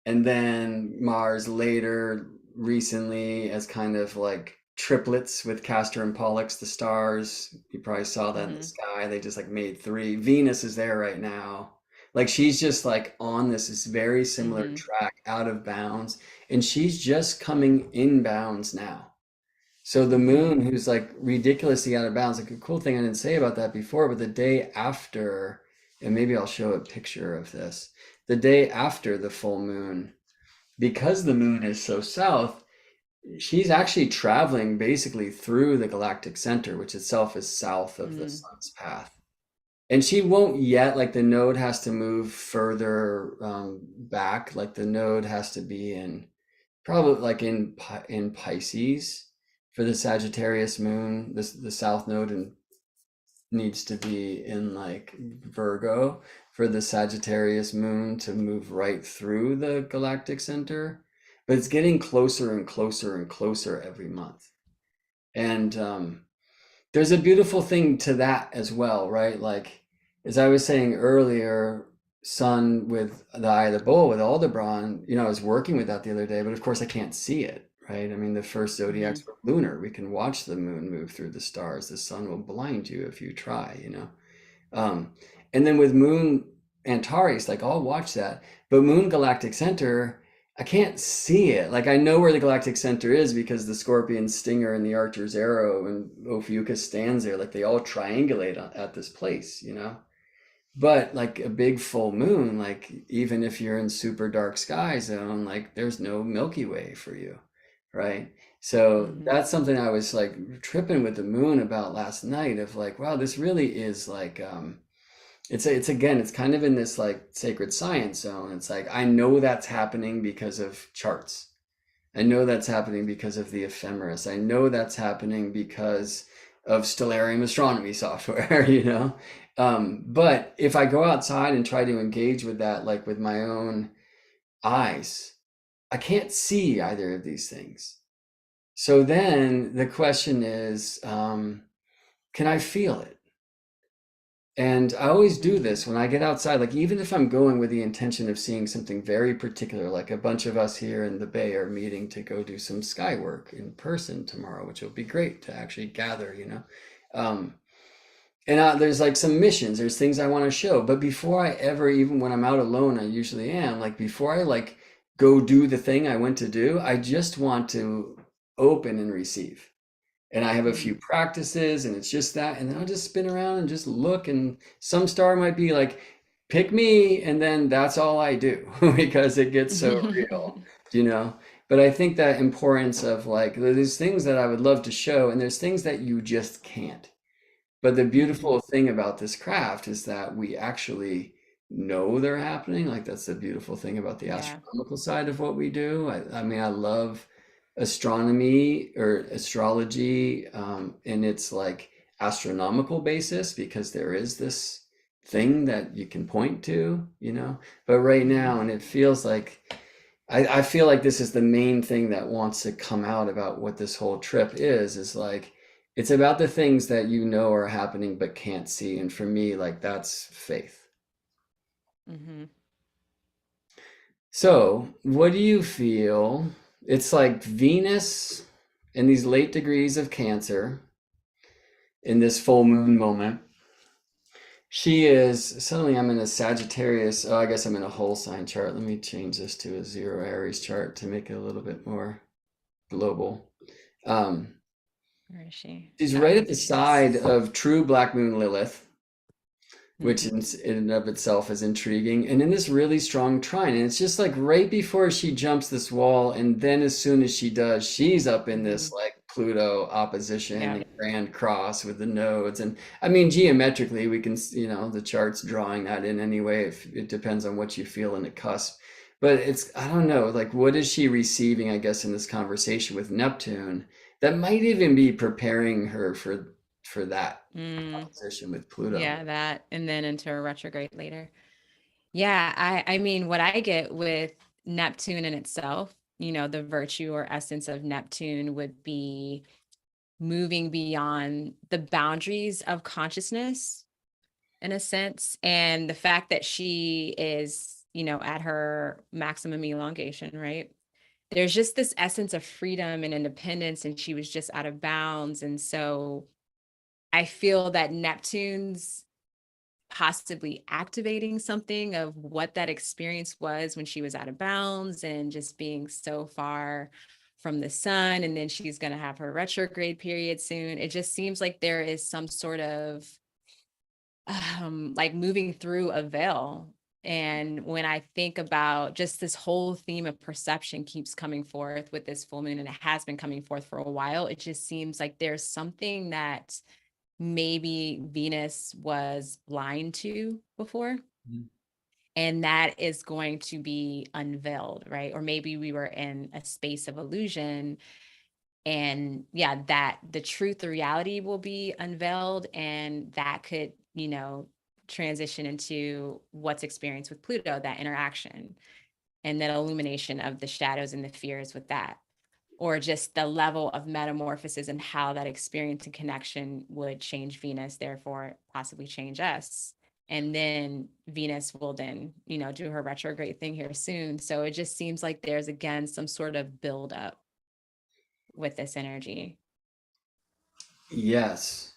and then Mars later recently as kind of like triplets with Castor and Pollux, the stars. You probably saw that in the Hmm. sky. They just like made three. Venus is there right now. Like she's just like on this very similar Hmm. track out of bounds, and she's just coming in bounds now. So the Hmm. moon, who's like ridiculously out of bounds, like a cool thing I didn't say about that before, but the day after, and maybe I'll show a picture of this, the day after the full moon, because the moon is so south, she's actually traveling basically through the galactic center, which itself is south of the Mm. sun's path. And she won't yet, like the node has to move further back. Like the node has to be in probably like in Pisces for the Sagittarius moon. The south node and needs to be in like Virgo for the Sagittarius moon to move right through the galactic center. But it's getting closer and closer and closer every month. And there's a beautiful thing to that as well, right? Like, as I was saying earlier, Sun with the Eye of the Bull with Aldebaran, I was working with that the other day, but of course I can't see it, right? I mean, the first Hmm. zodiacs were lunar. We can watch the moon move through the stars. The sun will blind you if you try. Um, and then with Moon Antares, like I'll watch that, but Moon Galactic Center, I can't see it. Like I know where the galactic center is because the Scorpion Stinger and the Archer's Arrow and Ophiuchus stands there. Like they all triangulate at this place. But like a big full moon, like even if you're in super dark sky zone, like there's no Milky Way for you, right? So Hmm. that's something I was like tripping with the moon about last night of like, wow, this really is like it's again, it's kind of in this like sacred science zone. It's like I know that's happening because of charts. I know that's happening because of the ephemeris. I know that's happening because of stellarium astronomy software, you know? But if I go outside and try to engage with that, like with my own eyes, I can't see either of these things. So then the question is, can I feel it? And I always do Hmm. this when I get outside, like even if I'm going with the intention of seeing something very particular, like a bunch of us here in the Bay are meeting to go do some sky work in person tomorrow, which will be great to actually gather, you know. Um, and there's like some missions, there's things I want to show. But before I ever, even when I'm out alone, I usually am, like before I like go do the thing I went to do, I just want to open and receive, and I have a few Hmm. practices and it's just that, and then I'll just spin around and just look, and some star might be like pick me, and then that's all I do because it gets so real, you know. But I think that importance of like there's things that I would love to show and there's things that you just can't. But the Hmm. beautiful thing about this craft is that we actually know they're happening. Like that's the beautiful thing about the Yeah. astronomical side of what we do. I mean, I love astronomy or astrology in its like astronomical basis because there is this thing that you can point to, you know. But right Hmm. now, and it feels like I feel like this is the main thing that wants to come out about what this whole trip is like it's about the things that you know are happening but can't see. And for me, like that's faith. Hmm. So, what do you feel? It's like Venus in these late degrees of Cancer in this full moon moment. She is suddenly I'm in a Sagittarius. Oh, I guess I'm in a whole sign chart. Let me change this to a zero Aries chart to make it a little bit more global. Um, Where is she? she's right Oh, at the side yes. of true Black Moon Lilith, which Hmm. in and of itself is intriguing. And in this really strong trine, and it's just like right before she jumps this wall, and then as soon as she does, she's up in Hmm. this like Pluto opposition Yeah. and grand cross with the nodes. And I mean, geometrically, we can, you know, the chart's drawing that in anyway. If it depends on what you feel in the cusp. But it's, I don't know, like what is she receiving, I guess, in this conversation with Neptune that might even be preparing her for that Mm, opposition with Pluto. yeah, that and then into a retrograde later. Yeah, I mean what I get with Neptune in itself, the virtue or essence of Neptune would be moving beyond the boundaries of consciousness in a sense. And the fact that she is, at her maximum elongation, right? There's just this essence of freedom and independence, and she was just out of bounds. And so I feel that Neptune's possibly activating something of what that experience was when she was out of bounds and just being so far from the sun. And then she's going to have her retrograde period soon. It just seems like there is some sort of like moving through a veil. And when I think about just this whole theme of perception keeps coming forth with this full moon, and it has been coming forth for a while, it just seems like there's something that maybe Venus was blind to before. And that is going to be unveiled, right? Or maybe we were in a space of illusion. And yeah, that the truth, the reality will be unveiled. And that could, transition into what's experienced with Pluto, that interaction and that illumination of the shadows and the fears with that, or just the level of metamorphosis and how that experience and connection would change Venus, therefore possibly change us. And then Venus will then, do her retrograde thing here soon. So it just seems like there's again some sort of build up with this energy. Yes.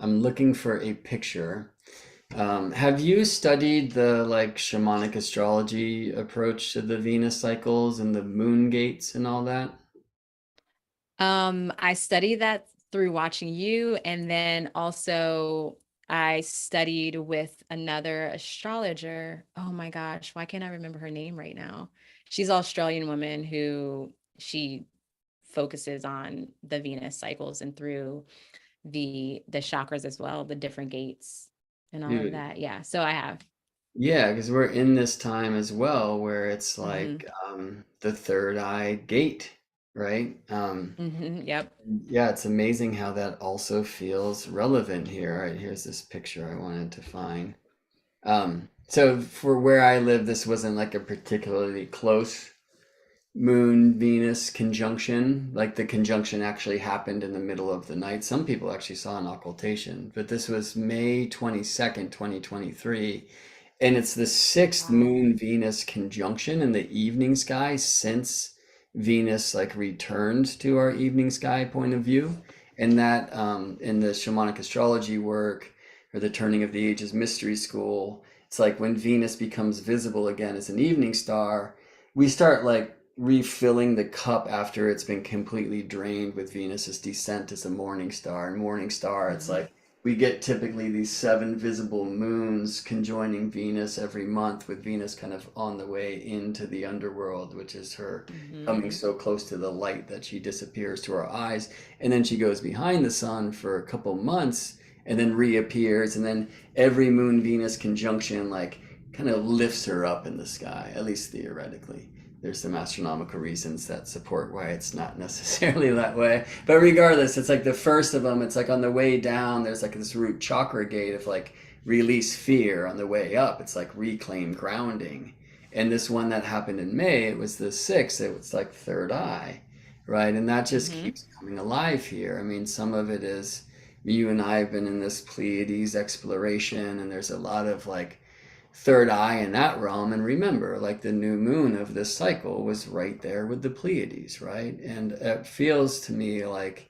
I'm looking for a picture. Have you studied the like shamanic astrology approach to the Venus cycles and the moon gates and all that? I studied that through watching you, and then also I studied with another astrologer. Oh my gosh, why can't I remember her name right now? She's an Australian woman who she focuses on the Venus cycles and through the chakras as well, the different gates and all of Dude, that. Yeah. So I have. yeah, because we're in this time as well where it's Hmm. like the third eye gate, right? Hmm. Yep. Yeah, it's amazing how that also feels relevant here. All right, here's this picture I wanted to find. So for where I live, this wasn't like a particularly close Moon Venus conjunction. Like the conjunction actually happened in the middle of the night. Some people actually saw an occultation, but this was May 22nd, 2023. And it's the sixth Wow. Moon Venus conjunction in the evening sky since Venus like returned to our evening sky point of view. And that in the shamanic astrology work or the Turning of the Ages mystery school, it's like when Venus becomes visible again as an evening star, we start like refilling the cup after it's been completely drained with Venus's descent as a morning star. And morning star, it's Hmm. like we get typically these seven visible moons conjoining Venus every month, with Venus kind of on the way into the underworld, which is her coming Hmm. so close to the light that she disappears to our eyes. And then she goes behind the sun for a couple months and then reappears. And then every moon Venus conjunction, like, kind of lifts her up in the sky, at least theoretically. There's some astronomical reasons that support why it's not necessarily that way. But regardless, it's like the first of them, it's like on the way down, there's like this root chakra gate of like release fear. On the way up, it's like reclaim grounding. And this one that happened in May, it was the sixth, it was like third eye, right? And that just Hmm. keeps coming alive here. I mean, some of it is you and I have been in this Pleiades exploration, and there's a lot of like third eye in that realm. And remember, like the new moon of this cycle was right there with the Pleiades, right? And it feels to me like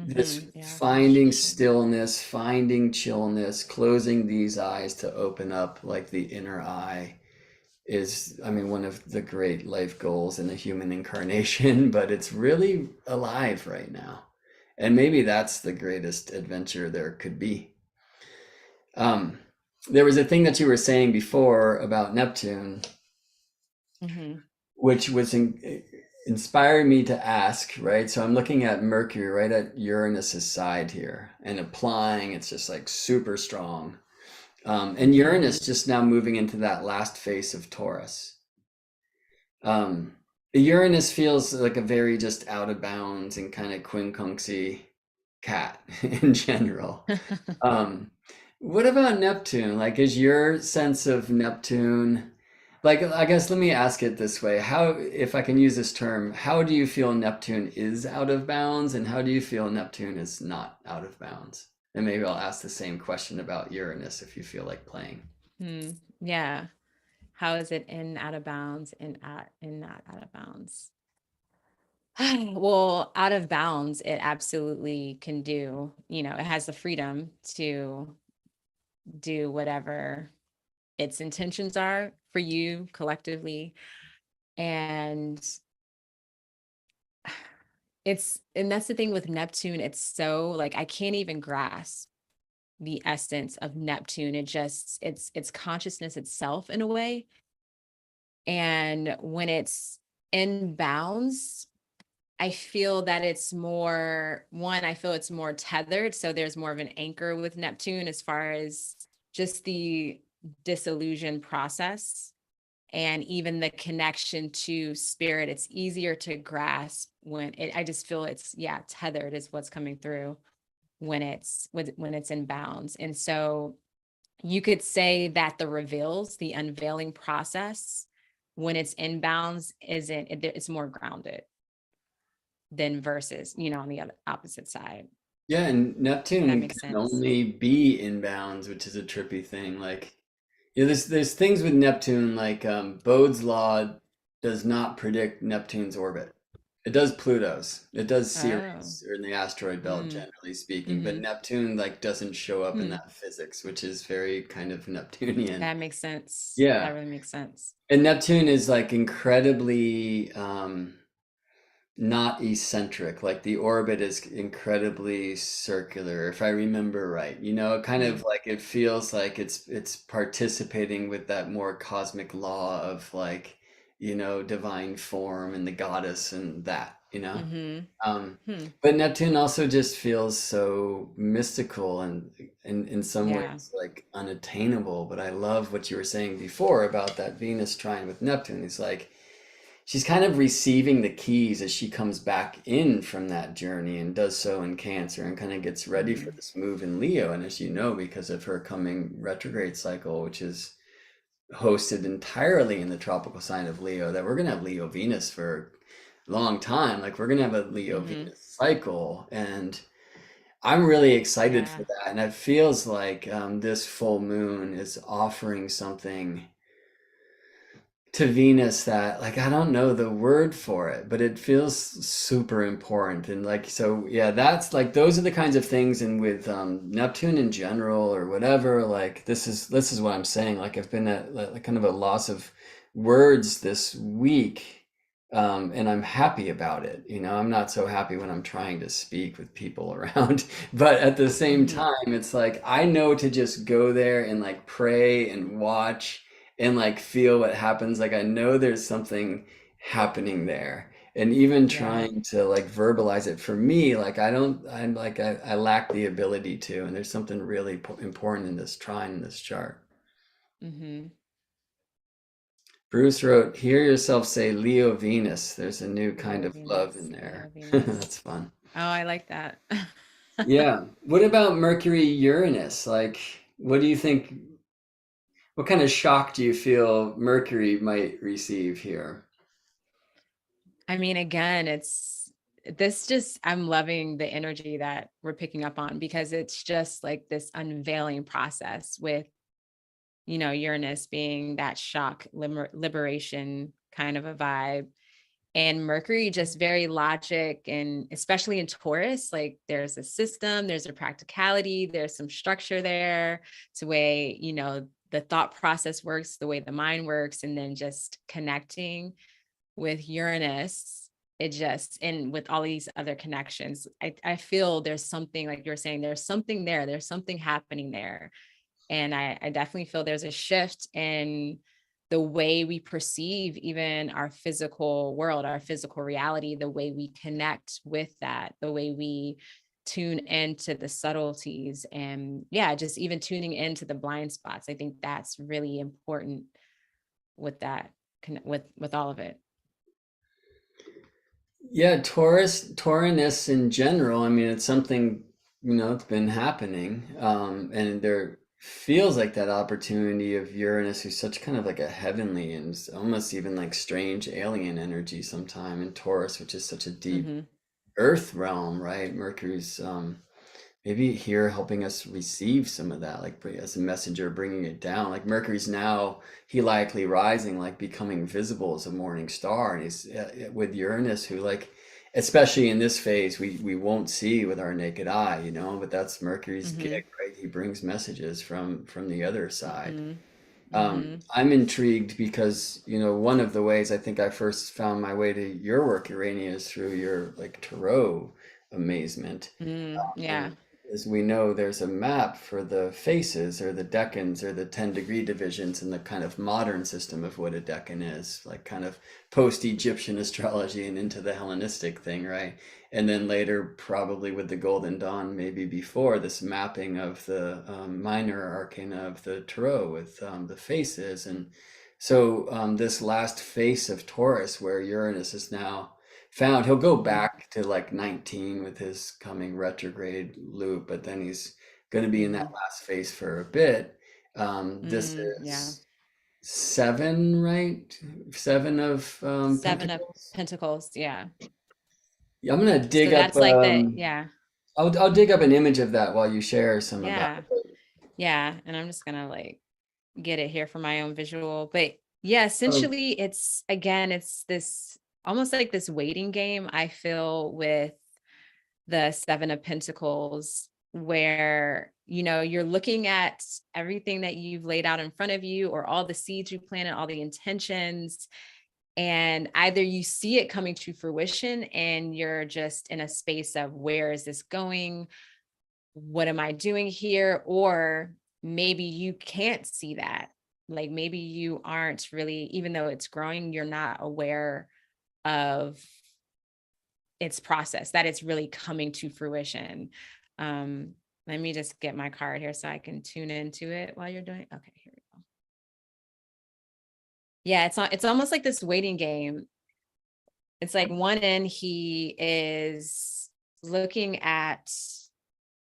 this Hmm. Yeah, finding stillness, finding chillness, closing these eyes to open up like the inner eye is, I mean, one of the great life goals in the human incarnation, but it's really alive right now. And maybe that's the greatest adventure there could be. Um, there was a thing that you were saying before about Neptune, hmm. which was inspiring me to ask, right? So I'm looking at Mercury right at Uranus's side here and applying, it's just like super strong. And Hmm. Uranus just now moving into that last phase of Taurus. Um, Uranus feels like a very just out of bounds and kind of quincunxy cat in general. Um, what about Neptune? Like, is your sense of Neptune, like, I guess let me ask it this way. How, if I can use this term, how do you feel Neptune is out of bounds, and how do you feel Neptune is not out of bounds? And maybe I'll ask the same question about Uranus if you feel like playing. Hmm. Yeah. How is it in out of bounds and not out of bounds? Well, out of bounds, it absolutely can do, it has the freedom to do whatever its intentions are for you collectively. And and that's the thing with Neptune. It's so like, I can't even grasp the essence of Neptune. It's consciousness itself in a way. And when it's in bounds, I feel that it's more one, I feel it's more tethered. So there's more of an anchor with Neptune as far as just the disillusion process and even the connection to spirit. It's easier to grasp I just feel it's, yeah, tethered is what's coming through when it's in bounds. And so you could say that the unveiling process when it's in bounds it's more grounded than versus, on the other opposite side. Yeah, and That Neptune makes can sense. only be in bounds, which is a trippy thing. Like, there's things with Neptune, like Bode's law does not predict Neptune's orbit. It does Pluto's. It does Oh. Ceres or in the asteroid belt, Mm. generally speaking, but Mm-hmm. Neptune like doesn't show up in Hmm. that physics, which is very kind of Neptunian. That makes sense. That Yeah. really makes sense. And Neptune is like incredibly not eccentric. Like the orbit is incredibly circular, if I remember right. It kind Hmm. of like it feels like it's participating with that more cosmic law of like, divine form and the goddess and that. you know? Mm-hmm. Um, Hmm. but Neptune also just feels so mystical and in some Yeah. ways like unattainable. But I love what you were saying before about that Venus trine with Neptune. It's like she's kind of receiving the keys as she comes back in from that journey and does so in Cancer and kind of gets ready for Mm-hmm. this move in Leo. And as you know, because of her coming retrograde cycle, which is hosted entirely in the tropical sign of Leo, that we're going to have Leo Venus for a long time. Like we're going to have a Leo Mm-hmm. Venus cycle. And I'm really excited for Yeah. that. And it feels like this full moon is offering something to Venus that, like, I don't know the word for it, but it feels super important. And like, so yeah, that's like those are the kinds of things. And with Neptune in general or whatever, like this is what I'm saying. Like I've been at like kind of a loss of words this week. And I'm happy about it. You know, I'm not so happy when I'm trying to speak with people around, but at the same Mm-hmm. time, it's like I know to just go there and like pray and watch and like feel what happens. Like I know there's something happening there. And even Yeah. trying to like verbalize it for me, like I don't, I'm like, I lack the ability to. And there's something really important in this trine in this chart. Mm-hmm. Bruce wrote, hear yourself say Leo Venus. There's a new kind Leo of love Venus. in Leo there. Venus. That's fun. Oh, I like that. Yeah. What about Mercury Uranus? Like, what do you think? What kind of shock do you feel Mercury might receive here? I mean, again, it's this just, I'm loving the energy that we're picking up on because it's just like this unveiling process with, Uranus being that shock, liberation kind of a vibe. And Mercury just very logic, and especially in Taurus, like there's a system, there's a practicality, there's some structure there to way, the thought process works, the way the mind works, and then just connecting with Uranus, it just, and with all these other connections, I feel there's something, like you're saying, there's something there, there's something happening there. And I definitely feel there's a shift in the way we perceive even our physical world, our physical reality, the way we connect with that, the way we tune into the subtleties, and yeah, just even tuning into the blind spots. I think that's really important with that, with all of it. Yeah, Taurinus in general, I mean, it's something, it's been happening. And there feels like that opportunity of Uranus, who's such kind of like a heavenly and almost even like strange alien energy sometime, and Taurus, which is such a deep Mm-hmm. earth realm, right? Mercury's maybe here helping us receive some of that, like as a messenger, bringing it down. Like Mercury's now helically rising, like becoming visible as a morning star, and he's with Uranus, who like, especially in this phase, we won't see with our naked eye, but that's Mercury's Mm-hmm. gig, right? He brings messages from the other side. Mm-hmm. Mm-hmm. I'm intrigued because, one of the ways I think I first found my way to your work, Urania, is through your like tarot amazement. Mm-hmm. Yeah. And as we know, there's a map for the faces or the decans or the 10-degree divisions in the kind of modern system of what a decan is, like kind of post-Egyptian astrology and into the Hellenistic thing, right? And then later, probably with the Golden Dawn, maybe before, this mapping of the minor arcana of the tarot with the faces. And so this last face of Taurus, where Uranus is now found, he'll go Mm-hmm. back to like 19 with his coming retrograde loop, but then he's going to be in that Mm-hmm. last phase for a bit. This Yeah. is seven, right? Seven of Seven of Pentacles. Pentacles. Yeah. Yeah, I'm gonna So dig up. that's like the, yeah. I'll dig up an image of that while you share some about Yeah. it. Yeah. And I'm just gonna like get it here for my own visual. But yeah, Oh, essentially it's, again, it's this almost like this waiting game, I feel, with the Seven of Pentacles, where you're looking at everything that you've laid out in front of you, or all the seeds you planted, all the intentions, and either you see it coming to fruition and you're just in a space of, where is this going, what am I doing here? Or maybe you can't see that, like maybe you aren't really, even though it's growing, you're not aware of its process, that it's really coming to fruition. Um, Let me just get my card here so I can tune into it while you're doing. Okay, here we go. Yeah, it's almost like this waiting game. It's like one end, he is looking at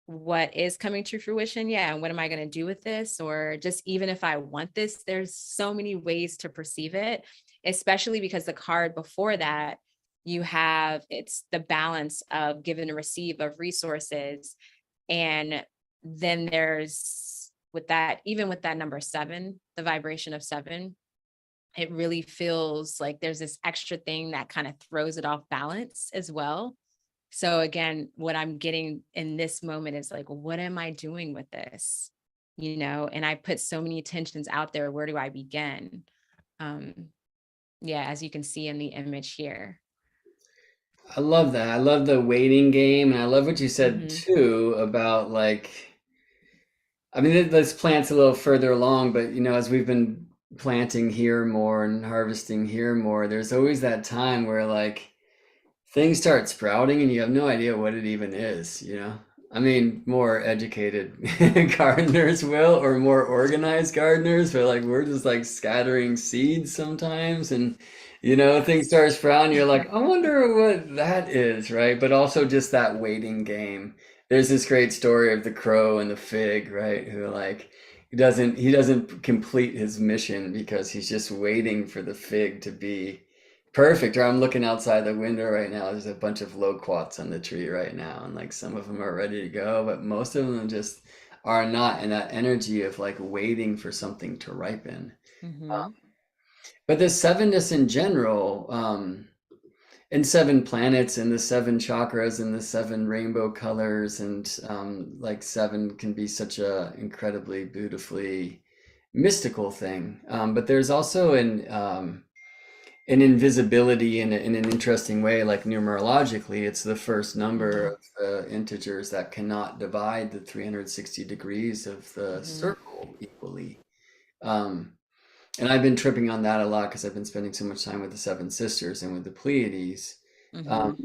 what is coming to fruition. Yeah, and what am I going to do with this? Or just even if I want this, there's so many ways to perceive it, especially because the card before that, you have it's the balance of give and receive of resources. And then there's with that, even with that number seven, the vibration of seven, it really feels like there's this extra thing that kind of throws it off balance as well. So again, what I'm getting in this moment is like, what am I doing with this? And I put so many tensions out there. Where do I begin? Um, yeah, as you can see in the image here. I love that. I love the waiting game, and I love what you said Hmm. too about like, I mean, this plant's a little further along, but as we've been planting here more and harvesting here more, there's always that time where like things start sprouting and you have no idea what it even is. I mean, more educated gardeners will, or more organized gardeners, but like we're just like scattering seeds sometimes, and things start sprouting. You're like, I wonder what that is, right? But also just that waiting game. There's this great story of the crow and the fig, right? Who like he doesn't complete his mission because he's just waiting for the fig to be perfect. Or I'm looking outside the window right now. There's a bunch of loquats on the tree right now, and like some of them are ready to go, but most of them just are not in that energy of like waiting for something to ripen. Hmm. But the sevenness in general, and seven planets and the seven chakras and the seven rainbow colors, and like seven can be such a incredibly beautifully mystical thing. But there's also an invisibility in an interesting way, like numerologically, it's the first number Hmm. of the integers that cannot divide the 360 degrees of the Hmm. circle equally. Um, and I've been tripping on that a lot because I've been spending so much time with the Seven Sisters and with the Pleiades. Hmm. Um,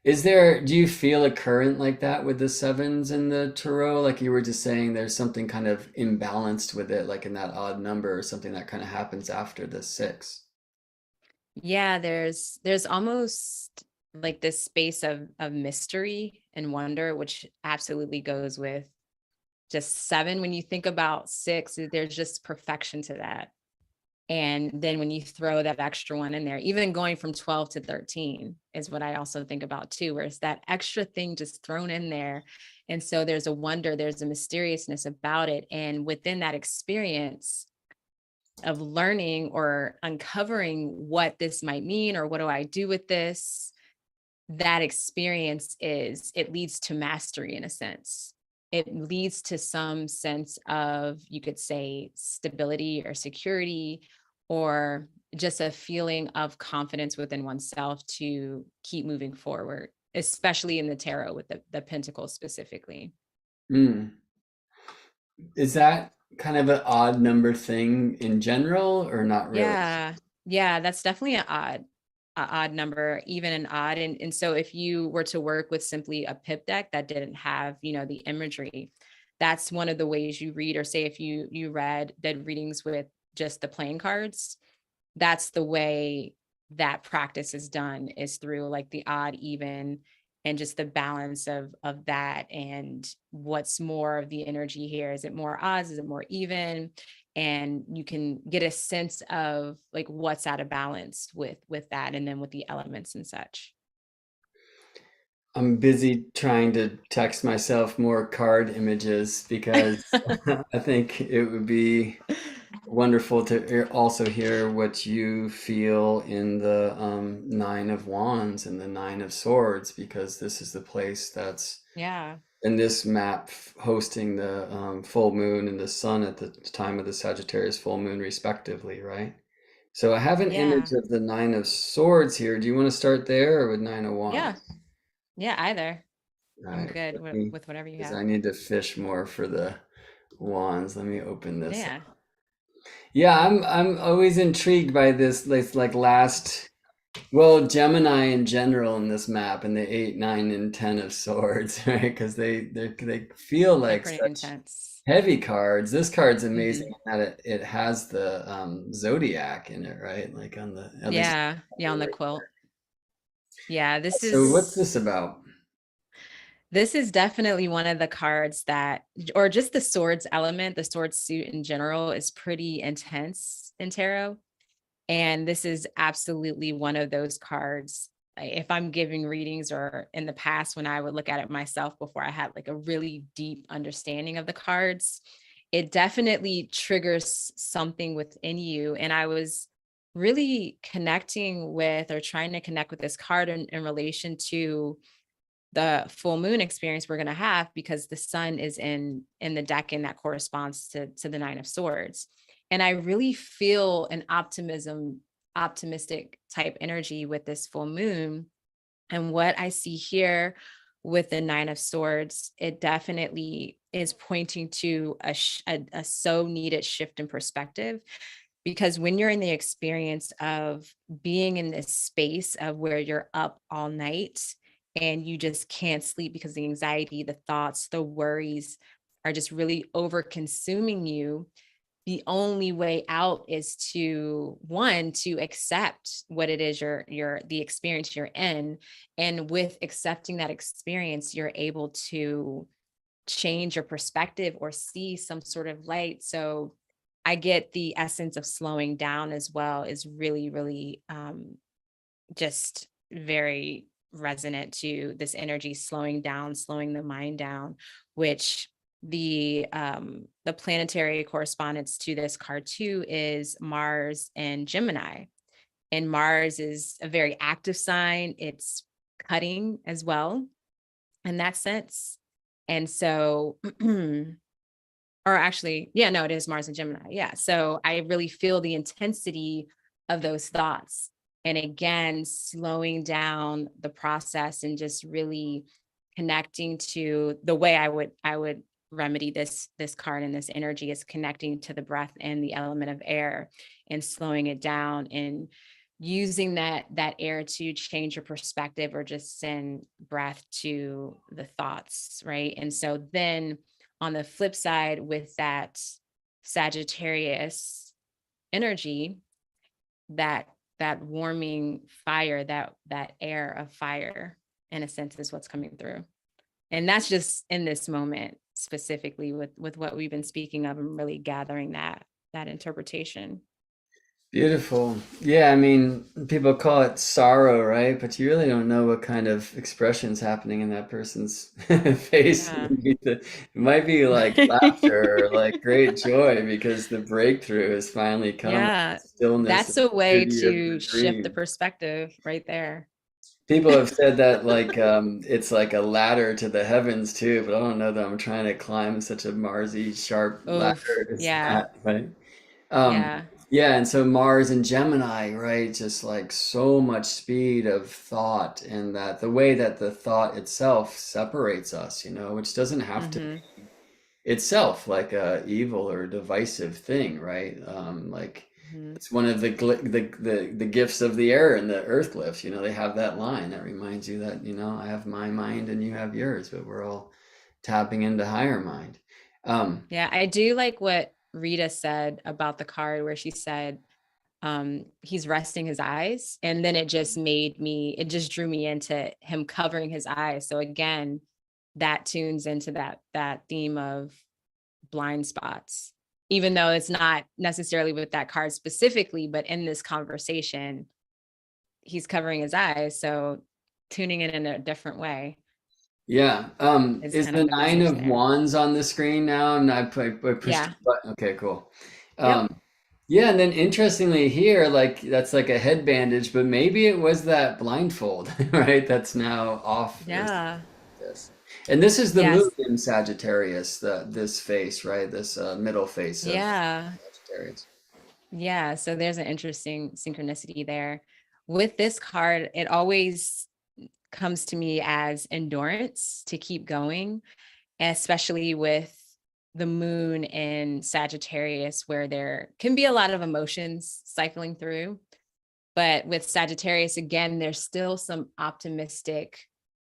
do you feel a current like that with the sevens in the tarot? Like you were just saying, there's something kind of imbalanced with it, like in that odd number or something that kind of happens after the six. Yeah, there's almost like this space of mystery and wonder, which absolutely goes with just seven. When you think about six, there's just perfection to that. And then when you throw that extra one in there, even going from 12 to 13 is what I also think about too, where it's that extra thing just thrown in there. And so there's a wonder, there's a mysteriousness about it. And within that experience of learning or uncovering what this might mean, or what do I do with this, that experience it leads to mastery in a sense. It leads to some sense of, you could say, stability or security, or just a feeling of confidence within oneself to keep moving forward, especially in the tarot with the pentacles specifically. Mm. Is that kind of an odd number thing in general, or not really? Yeah. Yeah, that's definitely a odd number, even an odd. And so if you were to work with simply a pip deck that didn't have, the imagery, that's one of the ways you read. Or say if you did readings with just the playing cards, that's the way that practice is done, is through like the odd, even, and just the balance of that. And what's more of the energy here? Is it more odds? Is it more even? And you can get a sense of like what's out of balance with that, and then with the elements and such. I'm busy trying to text myself more card images because I think it would be wonderful to also hear what you feel in the Nine of Wands and the Nine of Swords, because this is the place that's Yeah. in this map hosting the full moon and the sun at the time of the Sagittarius full moon, respectively, right? So I have an image Yeah. of the Nine of Swords here. Do you want to start there or with Nine of Yeah. Wands? Yeah. Either. All I'm right, good let me, with whatever you because have. I need to fish more for the wands. Let me open this Yeah. up. Yeah, I'm always intrigued by this like last Well, Gemini in general in this map, and the 8, 9, and 10 of swords, right? Because they feel They're like pretty such intense. heavy cards. This card's amazing Hmm. in that it has the zodiac in it, right? Like on the, at least Yeah, yeah, on the right. quilt. Yeah, So what's this about? this is definitely one of the cards that, or just the swords element, the sword suit in general is pretty intense in tarot. And this is absolutely one of those cards. If I'm giving readings or in the past, when I would look at it myself before I had like a really deep understanding of the cards, it definitely triggers something within you. And I was really connecting with or trying to connect with this card in relation to the full moon experience we're going to have, because the sun is in the deck and that corresponds to the nine of swords. And I really feel an optimistic type energy with this full moon. And what I see here with the nine of swords, it definitely is pointing to a so needed shift in perspective, because when you're in the experience of being in this space of where you're up all night and you just can't sleep because the anxiety, the thoughts, the worries are just really over consuming you, the only way out is to, one, to accept what it is you're the experience you're in. And with accepting that experience, you're able to change your perspective or see some sort of light. So I get the essence of slowing down as well is really, really just very resonant to this energy, slowing down, slowing the mind down, which the planetary correspondence to this card too is Mars and Gemini. And Mars is a very active sign. It's cutting as well in that sense. And so, or actually, yeah, no, it is Mars and Gemini. Yeah. So I really feel the intensity of those thoughts. And again, slowing down the process and just really connecting to the way I would remedy this card and this energy is connecting to the breath and the element of air and slowing it down and using that air to change your perspective or just send breath to the thoughts, right? And so then on the flip side with that Sagittarius energy, that that warming fire, that air of fire in a sense is what's coming through. And that's just in this moment specifically with what we've been speaking of and really gathering that interpretation. Beautiful. Yeah, I mean, people call it sorrow, right? But you really don't know what kind of expression's happening in that person's face. Yeah. It might be like laughter or like great joy because the breakthrough has finally come. Yeah. Stillness That's and a way beauty of the to shift the dream. perspective right there. People have said that like it's like a ladder to the heavens too, but I don't know that I'm trying to climb such a Marsy sharp Oof. ladder as Yeah. that, right? Um, Yeah. yeah, and so Mars and Gemini, right? Just like so much speed of thought, and that the way that the thought itself separates us, which doesn't have to Hmm. itself like a evil or divisive thing, right? Like Hmm. it's one of the gifts of the air and the earth glyphs. They have that line that reminds you that I have my mind and you have yours, but we're all tapping into higher mind. Um, Yeah. I do like what Rita said about the card where she said, he's resting his eyes. And then it just drew me into him covering his eyes. So again, that tunes into that theme of blind spots, even though it's not necessarily with that card specifically, but in this conversation, he's covering his eyes. So tuning in a different way yeah. is Is kind of the the Nine message of there. Wands on the screen now? I pushed the Yeah. button. Okay, cool. Yep. Um, yeah, and then interestingly here, like that's like a head bandage, but maybe it was that blindfold, right? That's now off Yeah. this. And this is the moon Yes. in Sagittarius, this face, right? This middle face of Yeah. Sagittarius. Yeah. So there's an interesting synchronicity there. With this card, it always comes to me as endurance to keep going, especially with the moon in Sagittarius, where there can be a lot of emotions cycling through. But with Sagittarius, again, there's still some optimistic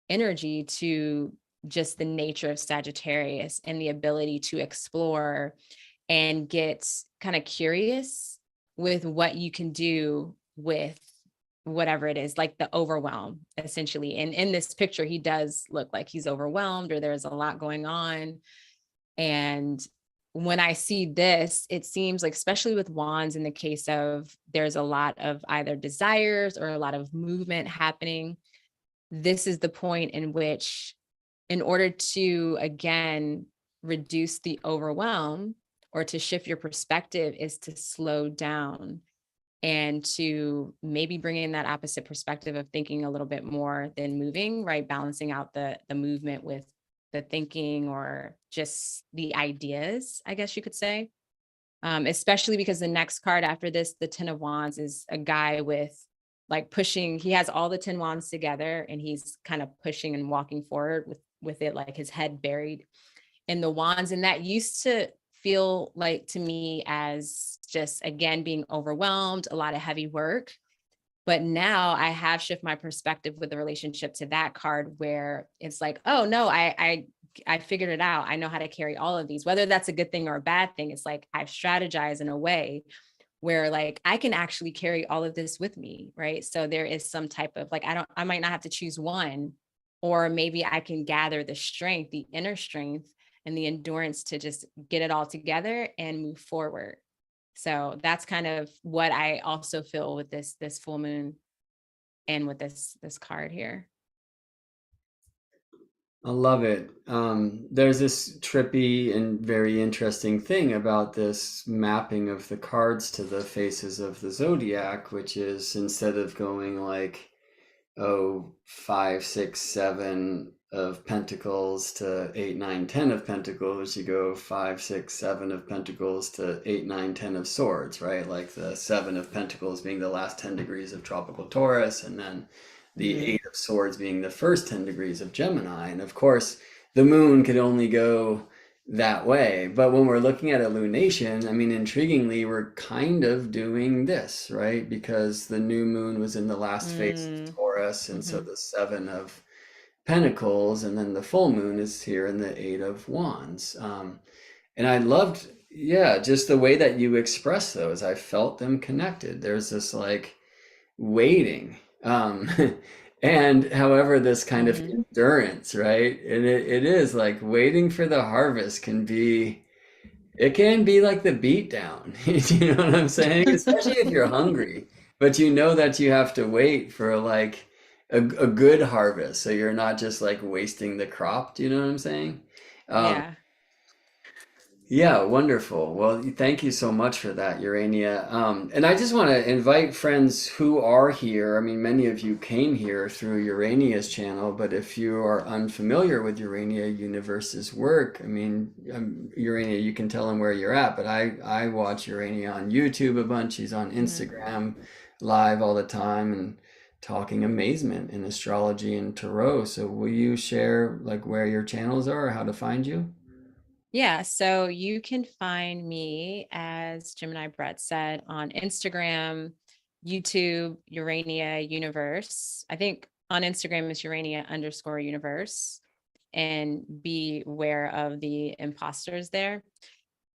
energy to just the nature of Sagittarius and the ability to explore and get kind of curious with what you can do with whatever it is, like the overwhelm, essentially. And in this picture, he does look like he's overwhelmed or there's a lot going on. And when I see this, it seems like, especially with wands, in the case of there's a lot of either desires or a lot of movement happening. This is the point in which, in order to, again, reduce the overwhelm or to shift your perspective, is to slow down and to maybe bring in that opposite perspective of thinking a little bit more than moving, right? Balancing out the movement with the thinking or just the ideas, I guess you could say. Especially because the next card after this, the 10 of Wands, is a guy with like pushing, he has all the 10 wands together and he's kind of pushing and walking forward with it, like his head buried in the wands. And that used to feel like to me as just, again, being overwhelmed, a lot of heavy work. But now I have shifted my perspective with the relationship to that card, where it's like, oh no, I figured it out. I know how to carry all of these, whether that's a good thing or a bad thing. It's like I've strategized in a way where like I can actually carry all of this with me, right? So there is some type of like, I might not have to choose one, or maybe I can gather the strength, the inner strength and the endurance to just get it all together and move forward. So that's kind of what I also feel with this full moon and with this card here. I love it. There's this trippy and very interesting thing about this mapping of the cards to the faces of the zodiac, which is, instead of going like, oh, 5, 6, 7 of Pentacles to 8, 9, 10 of Pentacles, you go 5, 6, 7 of Pentacles to 8, 9, 10 of Swords, right? Like the 7 of Pentacles being the last 10 degrees of tropical Taurus, and then the Mhm. 8 of Swords being the first 10 degrees of Gemini. And of course, the moon could only go that way. But when we're looking at a lunation, I mean, intriguingly, we're kind of doing this, right? Because the new moon was in the last phase of Mm. Taurus, and so Mhm. the 7 of Pentacles, and then the full moon is here in the 8 of Wands. And I loved, yeah, just the way that you express those. I felt them connected. There's this like waiting. And however, this kind of Mhm. endurance, right? And it is like waiting for the harvest can be, it can be like the beat down. You know what I'm saying? Especially if you're hungry, but you know that you have to wait for like a good harvest. So you're not just like wasting the crop. Do you know what I'm saying? Um, Yeah. yeah, wonderful. Well, thank you so much for that, Urania. And I just want to invite friends who are here. I mean, many of you came here through Urania's channel, but if you are unfamiliar with Urania Universe's work, I mean, Urania, you can tell them where you're at, but I watch Urania on YouTube a bunch. She's on Mhm. Instagram live all the time and talking amazement in astrology and tarot. So will you share like where your channels are or how to find you? Yeah, so you can find me, as Gemini Brett said, on Instagram, YouTube, Urania Universe. I think on Instagram is Urania_universe, and be aware of the imposters there.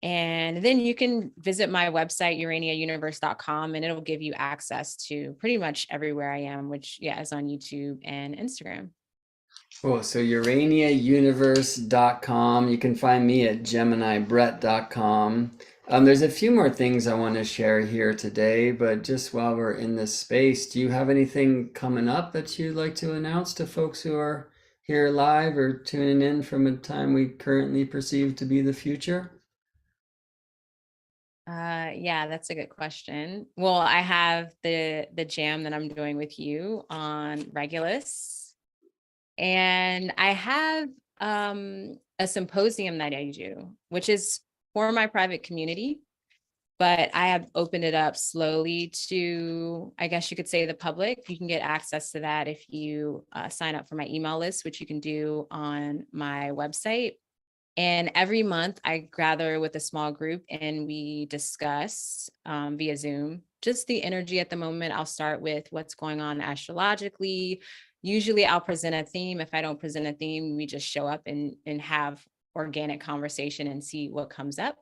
And then you can visit my website, uraniauniverse.com, and it'll give you access to pretty much everywhere I am, which, yeah, is on YouTube and Instagram. Cool. So uraniauniverse.com. You can find me at geminibrett.com. There's a few more things I want to share here today, but just while we're in this space, do you have anything coming up that you'd like to announce to folks who are here live or tuning in from a time we currently perceive to be the future? Yeah, that's a good question. Well, I have the jam that I'm doing with you on Regulus, and I have a symposium that I do, which is for my private community, but I have opened it up slowly to, I guess you could say, the public. You can get access to that if you sign up for my email list, which you can do on my website. And every month I gather with a small group and we discuss via Zoom just the energy at the moment. I'll start with what's going on astrologically. Usually I'll present a theme. If I don't present a theme, we just show up and have organic conversation and see what comes up.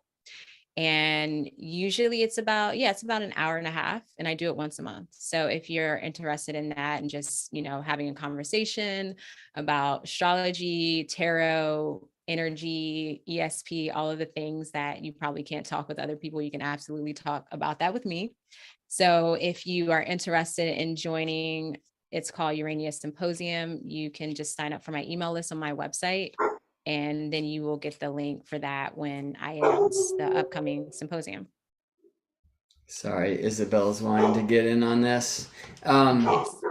And usually it's about an hour and a half, and I do it once a month. So if you're interested in that and just, having a conversation about astrology, tarot, energy, ESP, all of the things that you probably can't talk with other people, you can absolutely talk about that with me. So if you are interested in joining, it's called Urania Symposium. You can just sign up for my email list on my website, and then you will get the link for that when I announce the upcoming symposium. Sorry, Isabel's wanting to get in on this. Yes.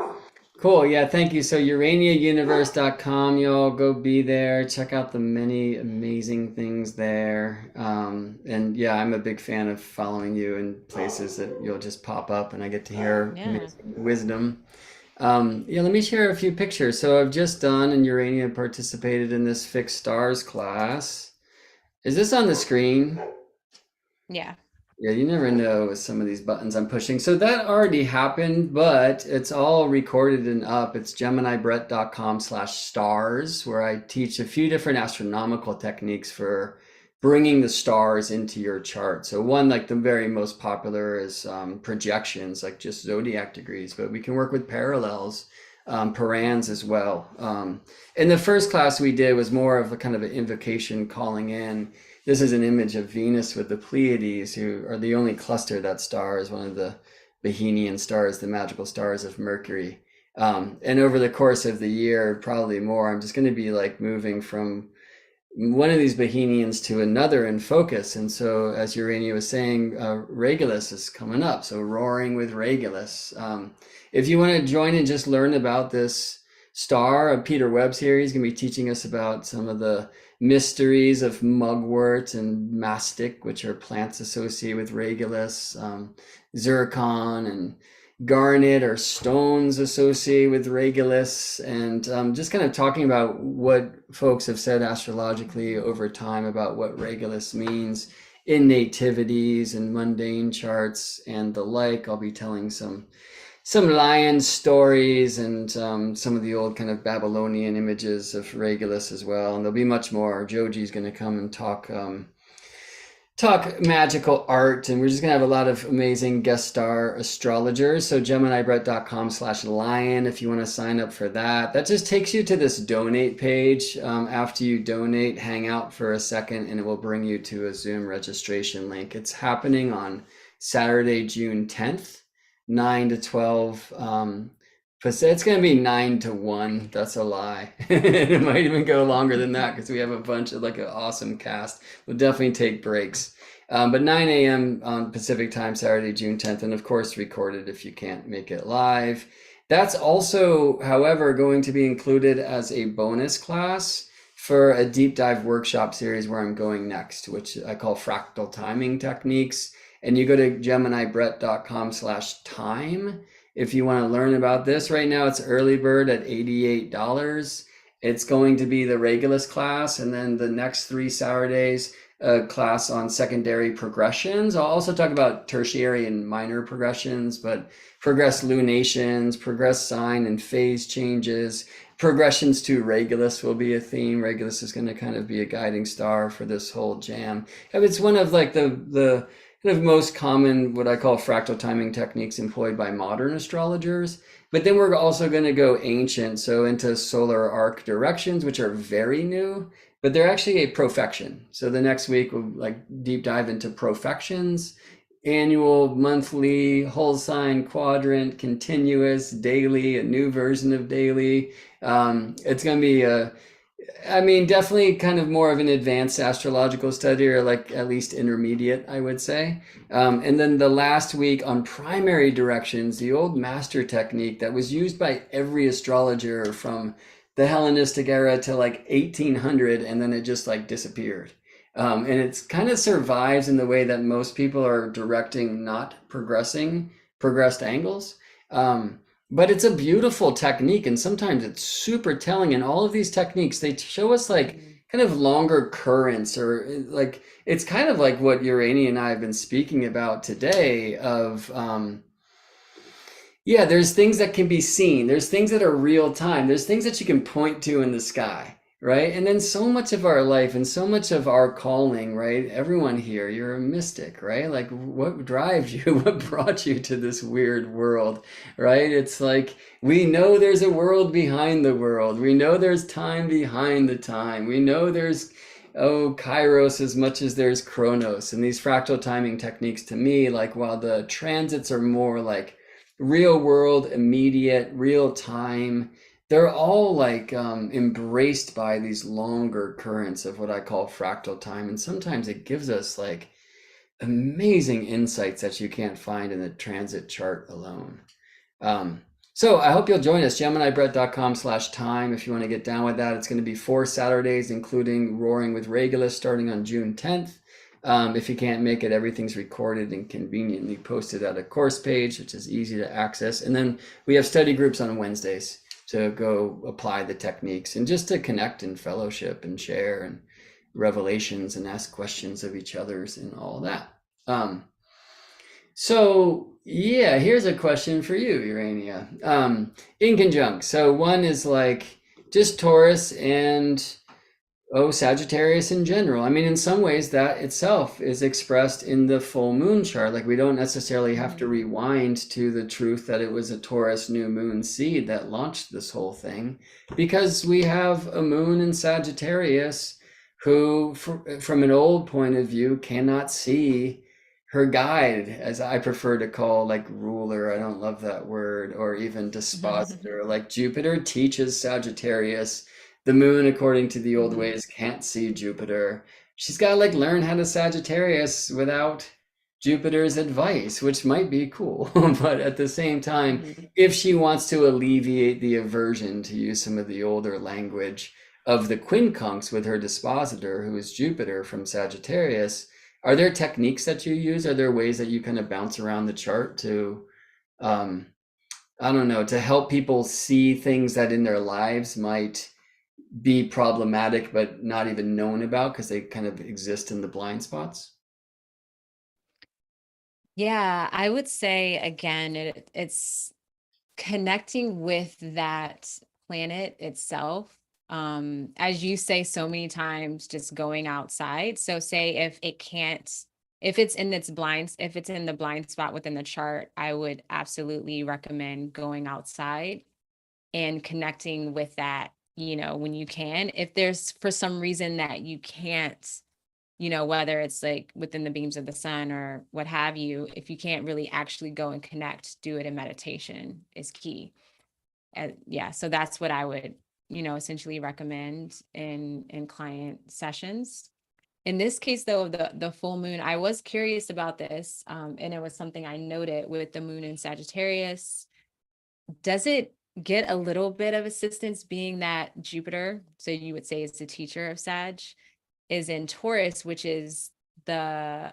Cool. Yeah, thank you. So uraniauniverse.com, y'all go be there. Check out the many amazing things there. And yeah, I'm a big fan of following you in places that you'll just pop up and I get to hear Yeah. wisdom. Yeah, let me share a few pictures. So I've just done and Urania participated in this fixed stars class. Is this on the screen? Yeah. Yeah, you never know with some of these buttons I'm pushing. So that already happened, but it's all recorded and up. It's geminibrett.com/stars, where I teach a few different astronomical techniques for bringing the stars into your chart. So one, like the very most popular is projections, like just zodiac degrees, but we can work with parallels, parans as well. And the first class we did was more of a kind of an invocation calling in. This is an image of Venus with the Pleiades, who are the only cluster that star is one of the Bohemian stars, the magical stars of Mercury. And over the course of the year, probably more, I'm just going to be like moving from one of these Bohemians to another in focus. And so, as Urania was saying, Regulus is coming up. So, roaring with Regulus. If you want to join and just learn about this star, Peter Webb's here. He's going to be teaching us about some of the mysteries of mugwort and mastic, which are plants associated with Regulus, zircon and garnet are stones associated with Regulus, and just kind of talking about what folks have said astrologically over time about what Regulus means in nativities and mundane charts and the like. I'll be telling some lion stories and some of the old kind of Babylonian images of Regulus as well. And there'll be much more. Joji's going to come and talk magical art, and we're just going to have a lot of amazing guest star astrologers. So geminibrett.com/lion if you want to sign up for that. That just takes you to this donate page. After you donate, hang out for a second and it will bring you to a Zoom registration link. It's happening on Saturday, June 10th. 9 to 12. It's going to be 9 to 1. That's a lie. It might even go longer than that because we have a bunch of like an awesome cast. We'll definitely take breaks. But 9 a.m. on Pacific time, Saturday, June 10th. And of course, recorded if you can't make it live. That's also, however, going to be included as a bonus class for a deep dive workshop series where I'm going next, which I call Fractal Timing Techniques. And you go to geminibrett.com/time if you want to learn about this. Right now it's early bird at $88. It's going to be the Regulus class, and then the next 3 Saturdays, a class on secondary progressions. I'll also talk about tertiary and minor progressions, but progress lunations, progress sign and phase changes, progressions to Regulus will be a theme. Regulus is going to kind of be a guiding star for this whole jam. It's one of like the kind of most common, what I call fractal timing techniques employed by modern astrologers. But then we're also going to go ancient, so into solar arc directions, which are very new, but they're actually a profection. So the next week we'll like deep dive into profections, annual, monthly, whole sign, quadrant, continuous, daily, a new version of daily. It's going to be definitely kind of more of an advanced astrological study, or like at least intermediate, I would say. And then the last week on primary directions, the old master technique that was used by every astrologer from the Hellenistic era to like 1800, and then it just like disappeared. And it's kind of survives in the way that most people are directing not progressed angles. But it's a beautiful technique, and sometimes it's super telling. And all of these techniques, they show us like kind of longer currents, or like it's kind of like what Urania and I have been speaking about today of yeah, there's things that can be seen. There's things that are real time. There's things that you can point to in the sky, right? And then so much of our life and so much of our calling, right? Everyone here, you're a mystic, right? Like what drives you? What brought you to this weird world, right? It's like we know there's a world behind the world. We know there's time behind the time. We know there's Kairos as much as there's Chronos. And these fractal timing techniques to me, like while the transits are more like real world, immediate, real time. They're all like embraced by these longer currents of what I call fractal time. And sometimes it gives us like amazing insights that you can't find in the transit chart alone. So I hope you'll join us, GeminiBrett.com/time. If you want to get down with that, it's going to be 4 Saturdays, including Roaring with Regulus starting on June 10th. If you can't make it, everything's recorded and conveniently posted at a course page, which is easy to access. And then we have study groups on Wednesdays to go apply the techniques and just to connect and fellowship and share and revelations and ask questions of each other's and all that. So yeah, here's a question for you, Urania. In conjunct. So one is like just Taurus and Sagittarius in general. I mean, in some ways, that itself is expressed in the full moon chart. Like, we don't necessarily have to rewind to the truth that it was a Taurus new moon seed that launched this whole thing, because we have a moon in Sagittarius who, from an old point of view, cannot see her guide, as I prefer to call like ruler. I don't love that word, or even dispositor. Like Jupiter teaches Sagittarius. The moon, according to the old ways, can't see Jupiter. She's got to like learn how to Sagittarius without Jupiter's advice, which might be cool. But at the same time, if she wants to alleviate the aversion, to use some of the older language, of the quincunx with her dispositor, who is Jupiter from Sagittarius, are there techniques that you use? Are there ways that you kind of bounce around the chart to, I don't know, to help people see things that in their lives might be problematic but not even known about because they kind of exist in the blind spots? Yeah, I would say again, it's connecting with that planet itself. As you say so many times, just going outside. So say if it can't, if it's in its blinds, if it's in the blind spot within the chart, I would absolutely recommend going outside and connecting with that, when you can. If there's for some reason that you can't, whether it's like within the beams of the sun or what have you, if you can't really actually go and connect, do it in meditation is key. And yeah, so that's what I would, essentially recommend in client sessions. In this case, though, of the full moon, I was curious about this, and it was something I noted with the moon in Sagittarius. Does it get a little bit of assistance being that Jupiter, so you would say it's the teacher of Sag, is in Taurus, which is the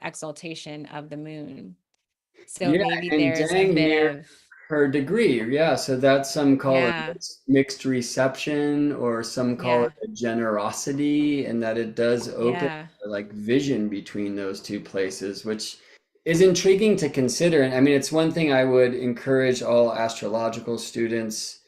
exaltation of the moon. So Yeah, maybe and there's a dang bit near of, her degree. Yeah, so that's some call it yeah, mixed reception, or some call it yeah, a generosity, and that it does open yeah. like vision between those two places, which is intriguing to consider. And I mean, it's one thing I would encourage all astrological students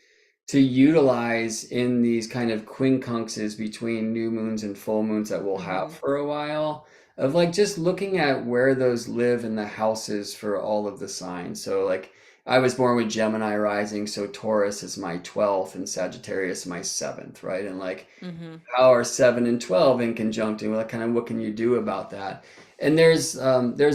to utilize in these kind of quincunxes between new moons and full moons that we'll have Mhm. for a while, of like just looking at where those live in the houses for all of the signs. So like I was born with Gemini rising, so Taurus is my 12th and Sagittarius my 7th, right? And like Mhm. how are 7 and 12 in conjunct, and what can you do about that? And there's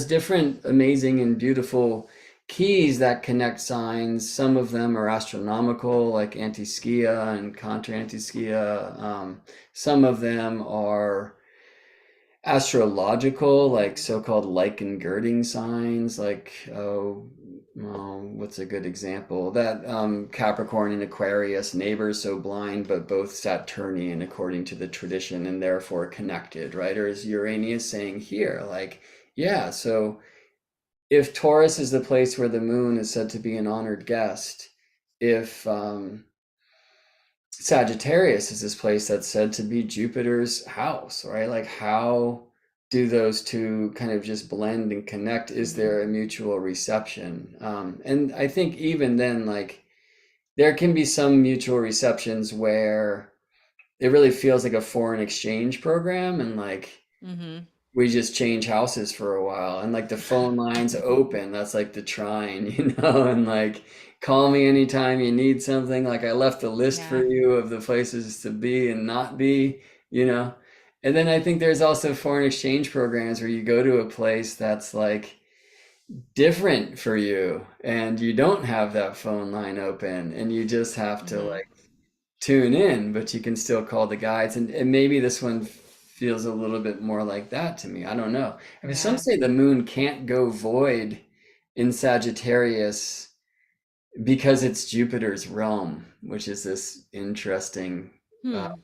different amazing and beautiful keys that connect signs. Some of them are astronomical, like anti-skia and contra anti-skia. Some of them are astrological, like so-called lichen girding signs, like what's a good example? That Capricorn and Aquarius, neighbors so blind, but both Saturnian according to the tradition and therefore connected, right? Or is Uranus saying here, like, yeah, so if Taurus is the place where the moon is said to be an honored guest, if Sagittarius is this place that's said to be Jupiter's house, right? Like, how do those two kind of just blend and connect? Is Mhm. there a mutual reception? And I think even then, like, there can be some mutual receptions where it really feels like a foreign exchange program, and like Mhm. we just change houses for a while, and like the phone lines open. That's like the trine, and like call me anytime you need something. Like I left a list for Yeah. you of the places to be and not be, you know. And then I think there's also foreign exchange programs where you go to a place that's like different for you and you don't have that phone line open and you just have to Mhm. like tune in, but you can still call the guides. And maybe this one feels a little bit more like that to me. I don't know. I mean, some Yeah. say the moon can't go void in Sagittarius because it's Jupiter's realm, which is this interesting, uh, Hmm.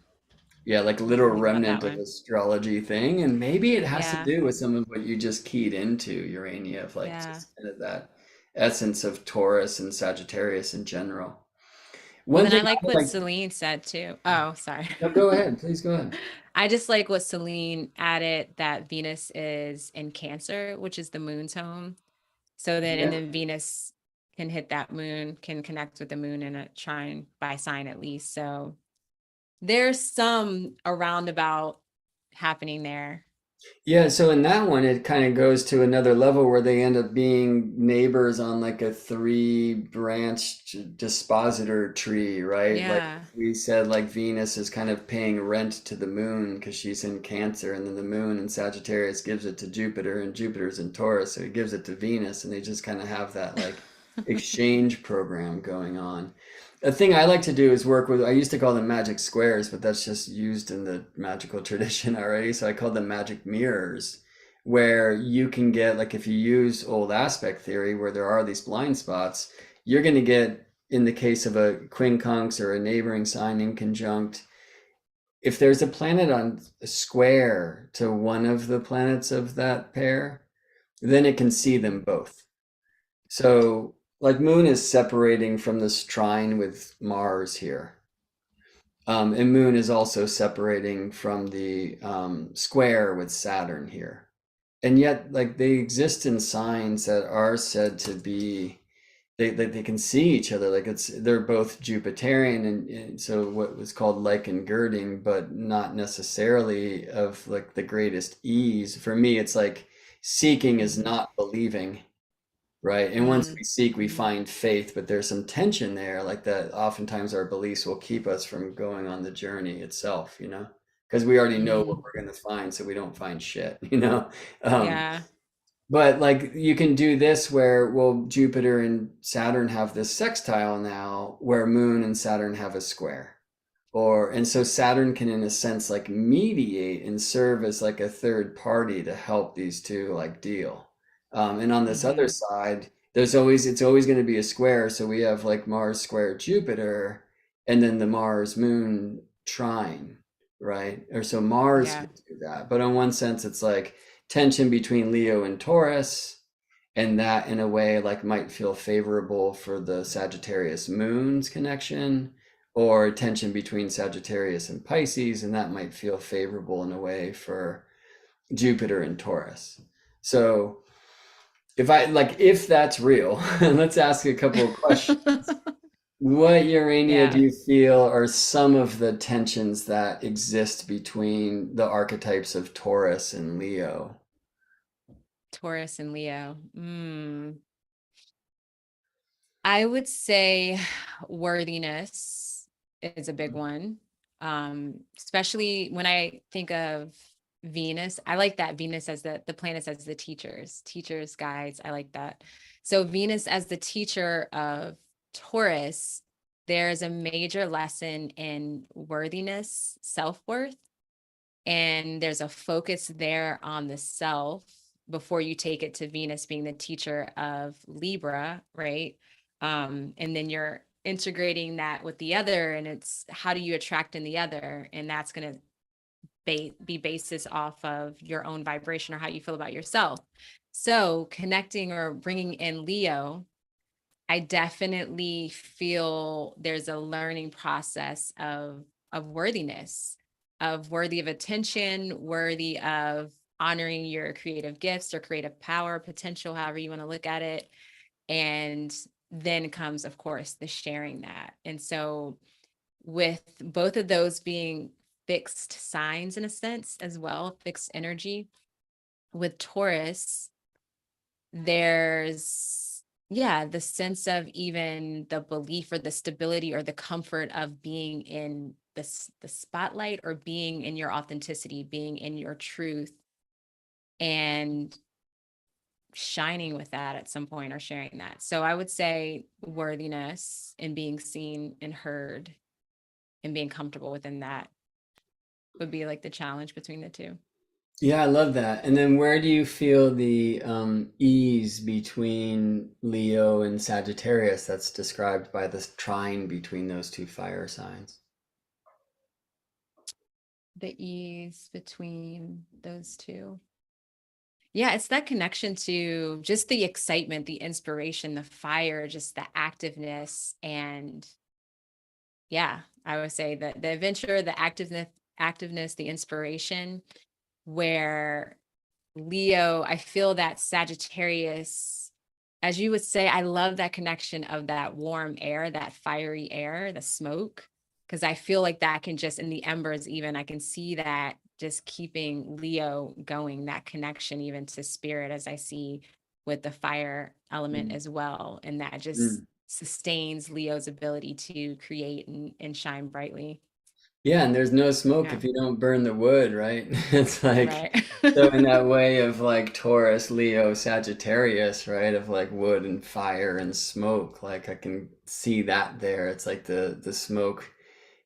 yeah, like I little didn't think about that remnant of one. astrology thing. And maybe it has to Yeah. do with some of what you just keyed into, Urania, of like Yeah. just kind of that essence of Taurus and Sagittarius in general. Well, One then thing I I like would what like, Celine said too. Oh, sorry. no, go ahead, please go ahead. I just like what Celine added, that Venus is in Cancer, which is the moon's home. So then, and Yeah. then Venus can hit that moon, can connect with the moon in a trine by sign at least. So there's some aroundabout happening there. Yeah, so in that one, it kind of goes to another level where they end up being neighbors on like a three branched dispositor tree, right? Like Yeah. we said, like Venus is kind of paying rent to the moon because she's in Cancer, and then the moon in Sagittarius gives it to Jupiter, and Jupiter's in Taurus, so he gives it to Venus, and they just kind of have that like exchange program going on. A thing I like to do is work with, I used to call them magic squares, but that's just used in the magical tradition already. So I call them magic mirrors, where you can get, like, if you use old aspect theory, where there are these blind spots, you're going to get, in the case of a quincunx or a neighboring sign in conjunct, if there's a planet on a square to one of the planets of that pair, then it can see them both. So, like, Moon is separating from this trine with Mars here. And Moon is also separating from the square with Saturn here. And yet, like, they exist in signs that are said to be, they can see each other. Like, they're both Jupiterian, and so what was called lichen girding, but not necessarily of like the greatest ease. For me, it's like seeking is Mhm. not believing, right? And once Mm. we seek, we Mhm. find faith, but there's some tension there, like that oftentimes our beliefs will keep us from going on the journey itself, because we already know what Mm. we're going to find, so we don't find shit, you know? Um, Yeah. but like you can do this where, well, Jupiter and Saturn have this sextile now, where Moon and Saturn have a square. And so Saturn can, in a sense, like mediate and serve as like a third party to help these two like deal. And on this other Mhm. side, it's always going to be a square. So we have like Mars square Jupiter, and then the Mars Moon trine, right? Or so Mars Yeah. can do that. But in one sense, it's like tension between Leo and Taurus, and that in a way like might feel favorable for the Sagittarius Moon's connection, or tension between Sagittarius and Pisces, and that might feel favorable in a way for Jupiter and Taurus. So if that's real, let's ask a couple of questions. What, Urania, do Yeah. you feel are some of the tensions that exist between the archetypes of Taurus and Leo? Taurus and Leo. I would say worthiness is a big one. Especially when I think of Venus. I like that Venus as the planets as the teachers, guides. I like that. So Venus as the teacher of Taurus, there's a major lesson in worthiness, self-worth, and there's a focus there on the self before you take it to Venus being the teacher of Libra, right? And then you're integrating that with the other, and it's how do you attract in the other, and that's going to be basis off of your own vibration or how you feel about yourself. So connecting or bringing in Leo I definitely feel there's a learning process of worthiness, of worthy of attention, worthy of honoring your creative gifts or creative power, potential, however you want to look at it. And then comes, of course, the sharing that. And so, with both of those being fixed signs in a sense as well, fixed energy, with Taurus, there's yeah, the sense of even the belief or the stability or the comfort of being in the spotlight or being in your authenticity, being in your truth, and shining with that at some point or sharing that. So I would say worthiness and being seen and heard and being comfortable within that would be like the challenge between the two. Yeah, I love that. And then where do you feel the ease between Leo and Sagittarius that's described by this trine between those two fire signs? The ease between those two. Yeah, it's that connection to just the excitement, the inspiration, the fire, just the activeness. And yeah, I would say that the adventure, the activeness, the inspiration, where Leo, I feel that Sagittarius, as you would say, I love that connection of that warm air, that fiery air, the smoke, because I feel like that can just, in the embers, even, I can see that just keeping Leo going, that connection even to spirit, as I see with the fire element Mm. as well. And that just Mm. sustains Leo's ability to create and shine brightly. Yeah, and there's no smoke Yeah, if you don't burn the wood, right? It's like, right. so in that way of like Taurus, Leo, Sagittarius, right? Of like wood and fire and smoke, like I can see that there. It's like the smoke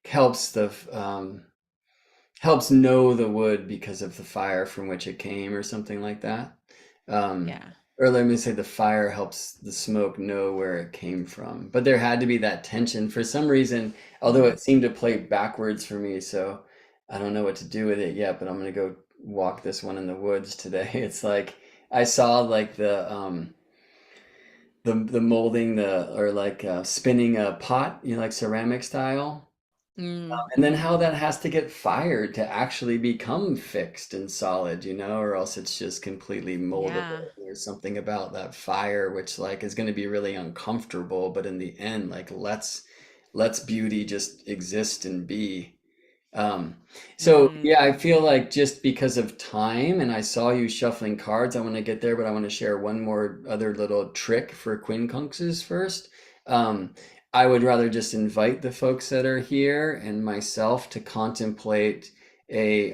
helps helps know the wood because of the fire from which it came or something like that. Um, Yeah. or let me say the fire helps the smoke know where it came from. But there had to be that tension for some reason, although Mhm. it seemed to play backwards for me. So I don't know what to do with it yet, but I'm gonna go walk this one in the woods today. It's like I saw like the molding the or like spinning a pot, you know, like ceramic style. And then how Mm-hmm. that has to get fired to actually become fixed and solid, you know, or else it's just completely Yeah. moldable. There's something about that fire which like is going to be really uncomfortable, but in the end, like let's beauty just exist and be. Um, so Mm. yeah, I feel like just because of time, and I saw you shuffling cards, I want to get there, but I want to share one more other little trick for quincunxes first. I would rather just invite the folks that are here and myself to contemplate a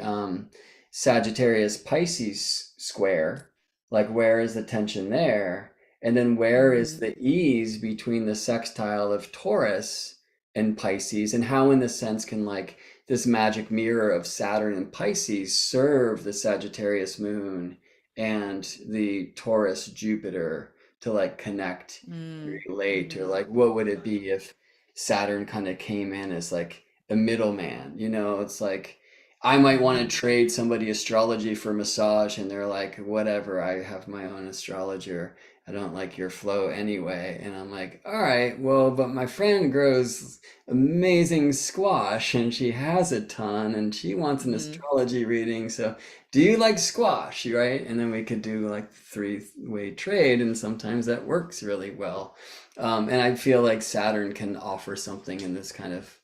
Sagittarius Pisces square. Like, where is the tension there? And then where is Mm. the ease between the sextile of Taurus and Pisces, and how, in the sense, can like this magic mirror of Saturn and Pisces serve the Sagittarius moon and the Taurus Jupiter to like connect, Mm. relate, or Mhm. like what would it be if Saturn kind of came in as like a middleman? You know, it's like I might want to Mhm. trade somebody astrology for massage, and they're like, whatever, I have my own astrologer. I don't like your flow anyway. And I'm like, all right, well, but my friend grows amazing squash and she has a ton and she wants an Mhm. astrology reading. So, do you like squash? Right? And then we could do like three-way trade, and sometimes that works really well. And I feel like Saturn can offer something in this kind of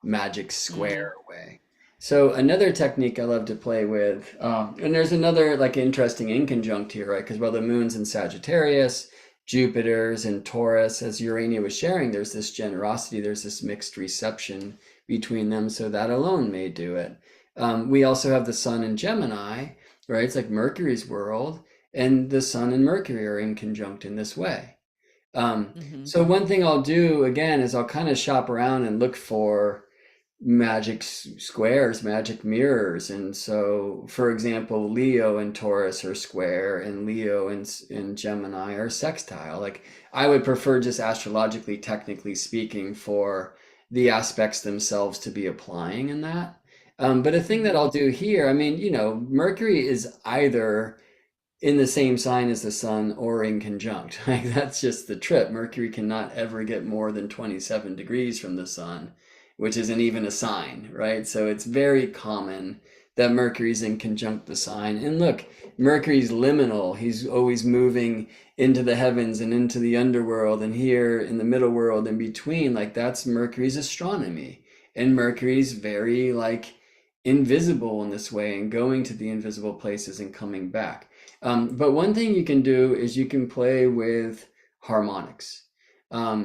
magic Mm. square way. So another technique I love to play with, and there's another like interesting inconjunct here, right? Because while the moon's in Sagittarius, Jupiter's in Taurus, as Urania was sharing, there's this generosity, there's this mixed reception between them, so that alone may do it. We also have the Sun in Gemini, right? It's like Mercury's world, and the Sun and Mercury are in conjunct in this way. Mhm. So one thing I'll do again is I'll kind of shop around and look for magic squares, magic mirrors. And so, for example, Leo and Taurus are square, and Leo and Gemini are sextile. Like, I would prefer, just astrologically, technically speaking, for the aspects themselves to be applying in that. But a thing that Mhm. I'll do here, I mean, you know, Mercury is either in the same sign as the sun or in conjunct. Like that's just the trip. Mercury cannot ever get more than 27 degrees from the sun, which isn't even a sign, right? So it's very common that Mercury's in conjunct the sign. And look, Mercury's liminal. He's always moving into the heavens and into the underworld and here in the middle world in between. Like that's Mercury's astronomy. And Mercury's very like invisible in this way and going to the invisible places and coming back. But one thing you can do is you can play with harmonics.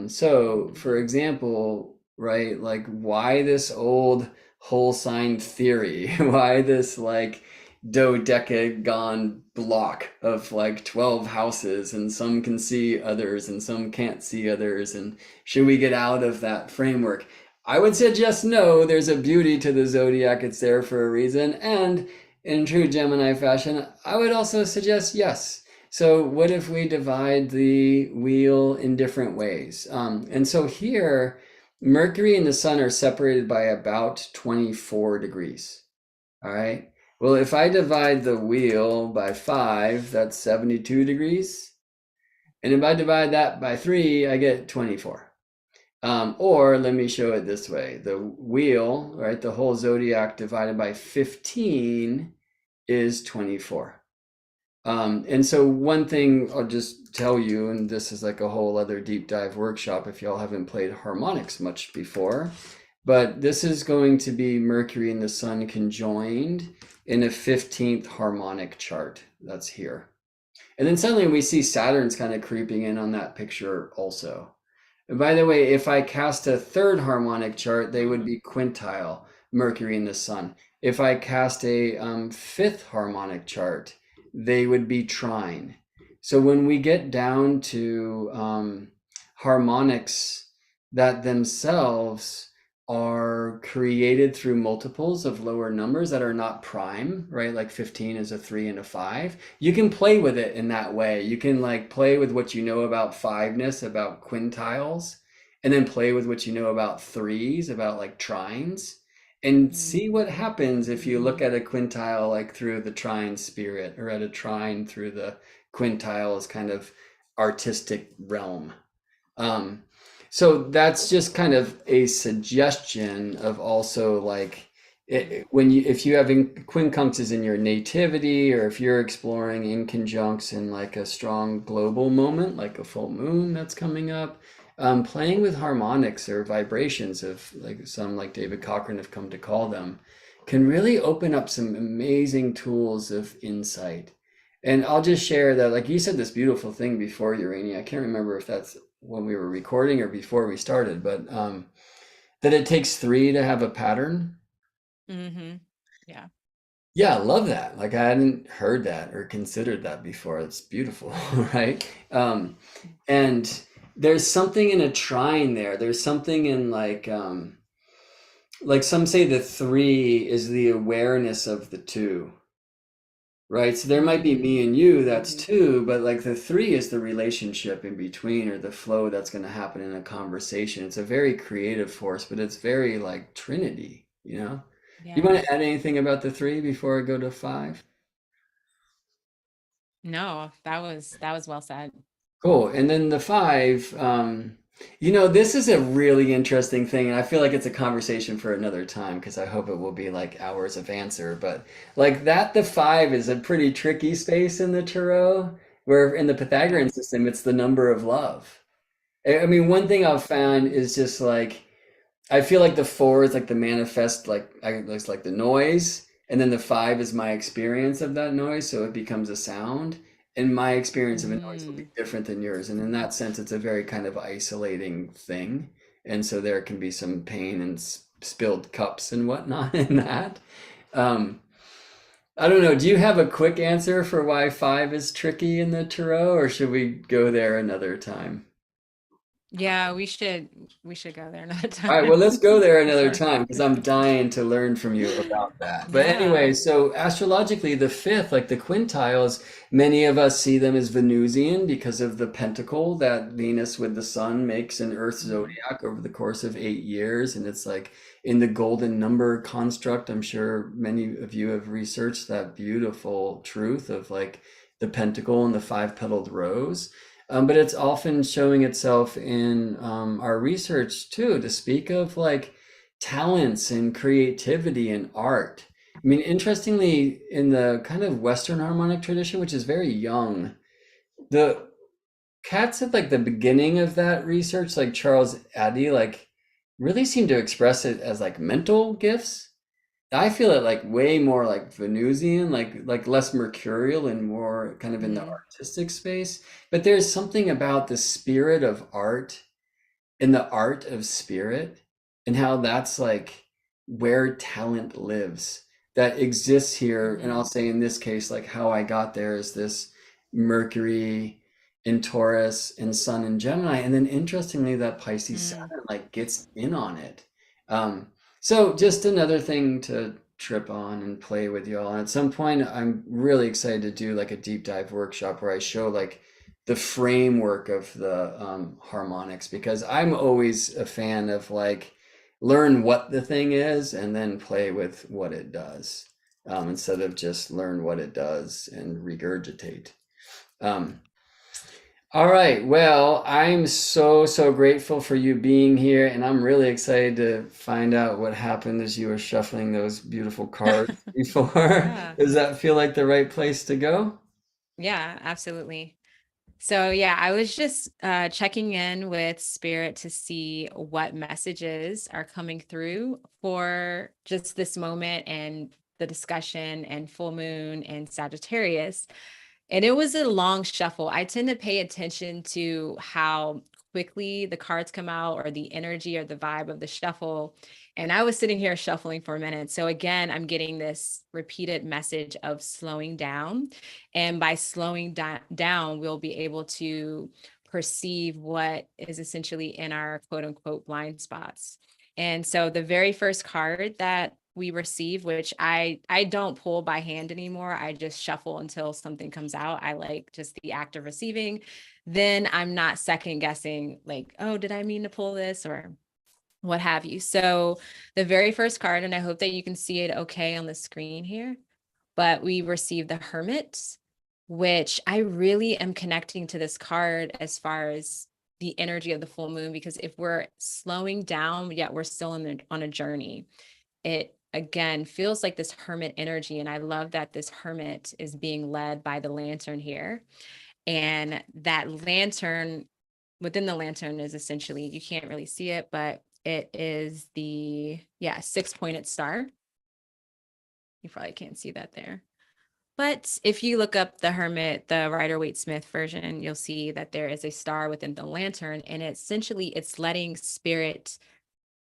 So for example, right, like why this old whole sign theory? Why this like dodecagon block of like 12 houses and some can see others and some can't see others? And should we get out of that framework? I would suggest no, there's a beauty to the zodiac, it's there for a reason. And in true Gemini fashion, I would also suggest yes. So what if we divide the wheel in different ways? And so here, Mercury and the sun are separated by about 24 degrees. All right. Well, if I divide the wheel by 5, that's 72 degrees. And if I divide that by 3, I get 24. Or let me show it this way. The wheel, right, the whole zodiac divided by 15 is 24. And so one thing I'll just tell you, and this is like a whole other deep dive workshop if y'all haven't played harmonics much before, but this is going to be Mercury and the sun conjoined in a 15th harmonic chart. That's here. And then suddenly we see Saturn's kind of creeping in on that picture also. And by the way, if I cast a third harmonic chart, they would be quintile, Mercury and the sun. If I cast a fifth harmonic chart, they would be trine. So when we get down to harmonics that themselves are created through multiples of lower numbers that are not prime, right? Like 15 is a 3 and a 5. You can play with it in that way. You can like play with what you know about fiveness, about quintiles, and then play with what you know about threes, about like trines, and see what happens if you look at a quintile like through the trine spirit or at a trine through the quintiles kind of artistic realm. So that's just kind of a suggestion of also like when you if you have quincunxes in your nativity or if you're exploring inconjuncts in like a strong global moment like a full moon that's coming up, playing with harmonics or vibrations of like some like David Cochran have come to call them can really open up some amazing tools of insight. And I'll just share that, like you said this beautiful thing before, Urania. I can't remember if that's when we were recording or before we started, but that it takes 3 to have a pattern. Mm-hmm. Yeah. Yeah, I love that. Like I hadn't heard that or considered that before. It's beautiful, right? And there's something in a trine there. There's something in like some say the 3 is the awareness of the 2. Right. So there might be me and you, that's 2, but like the 3 is the relationship in between or the flow that's going to happen in a conversation. It's a very creative force, but it's very like Trinity, you know? You want Yeah. to add anything about the 3 before I go to 5? No, that was well said. Cool. And then the 5, this is a really interesting thing. And I feel like it's a conversation for another time because I hope it will be like hours of answer. But like that, the 5 is a pretty tricky space in the tarot, where in the Pythagorean system, it's the number of love. I mean, one thing I've found is just like, I feel like the 4 is like the manifest, like it's like the noise, and then the 5 is my experience of that noise, so it becomes a sound. And my experience of a noise will be Mm, different than yours. And in that sense, it's a very kind of isolating thing. And so there can be some pain and spilled cups and whatnot in that. Um, I don't know. Do you have a quick answer for why 5 is tricky in the tarot, or should we go there another time? yeah, we should go there another All right, well, time. let's go there For another sure. time because I'm dying to learn from you about that. But Yeah. anyway, so astrologically, the 5th, like the quintiles, many of us see them as Venusian because of the pentacle that Venus with the sun makes in Earth's Mm, zodiac over the course of 8 years. And it's like in the golden number construct, I'm sure many of you have researched that beautiful truth of like the pentacle and the five-petaled rose. But it's often showing itself in our research too, to speak of like talents and creativity and art. I mean, interestingly, in the kind of Western harmonic tradition, which is very young, the cats at like the beginning of that research, like Charles Addy, like really seem to express it as like mental gifts. I feel it like way more like Venusian, like less mercurial and more kind of in the Mm, artistic space. But there's something about the spirit of art and the art of spirit and how that's like where talent lives that exists here. And I'll mhm, say in this case, like how I got there is this Mercury in Taurus and Sun in Gemini. And then interestingly, that Pisces mm, Saturn like gets in on it. So just another thing to trip on and play with y'all. And at some point, I'm really excited to do like a deep dive workshop where I show like the framework of the harmonics, because I'm always a fan of like learn what the thing is and then play with what it does, instead of just learn what it does and regurgitate. Um, all right. Well, I'm so grateful for you being here, and I'm really excited to find out what happened as you were shuffling those beautiful cards before. yeah, Does that feel like the right place to go? yeah, absolutely. So yeah, I was just checking in with Spirit to see what messages are coming through for just this moment and the discussion and full moon and Sagittarius. And it was a long shuffle. I tend to pay attention to how quickly the cards come out or the energy or the vibe of the shuffle. And I was sitting here shuffling for a minute. So again, I'm getting this repeated message of slowing down. And by slowing down, we'll be able to perceive what is essentially in our quote unquote blind spots. And so the very first card that we receive, which I don't pull by hand anymore. I just shuffle until something comes out. I like just the act of receiving. Then I'm not second guessing like, oh, did I mean to pull this or what have you. So the very first card, and I hope that you can see it okay on the screen here, but we received the Hermit, which I really am connecting to this card as far as the energy of the full moon, because if we're slowing down, yet we're still on a journey, it again feels like this hermit energy. And I love that this hermit is being led by the lantern here. And that lantern, within the lantern is essentially, you can't really see it, but it is the, yeah, six-pointed star. You probably can't see that there. But if you look up the Hermit, the Rider-Waite-Smith version, you'll see that there is a star within the lantern, and essentially it's letting spirit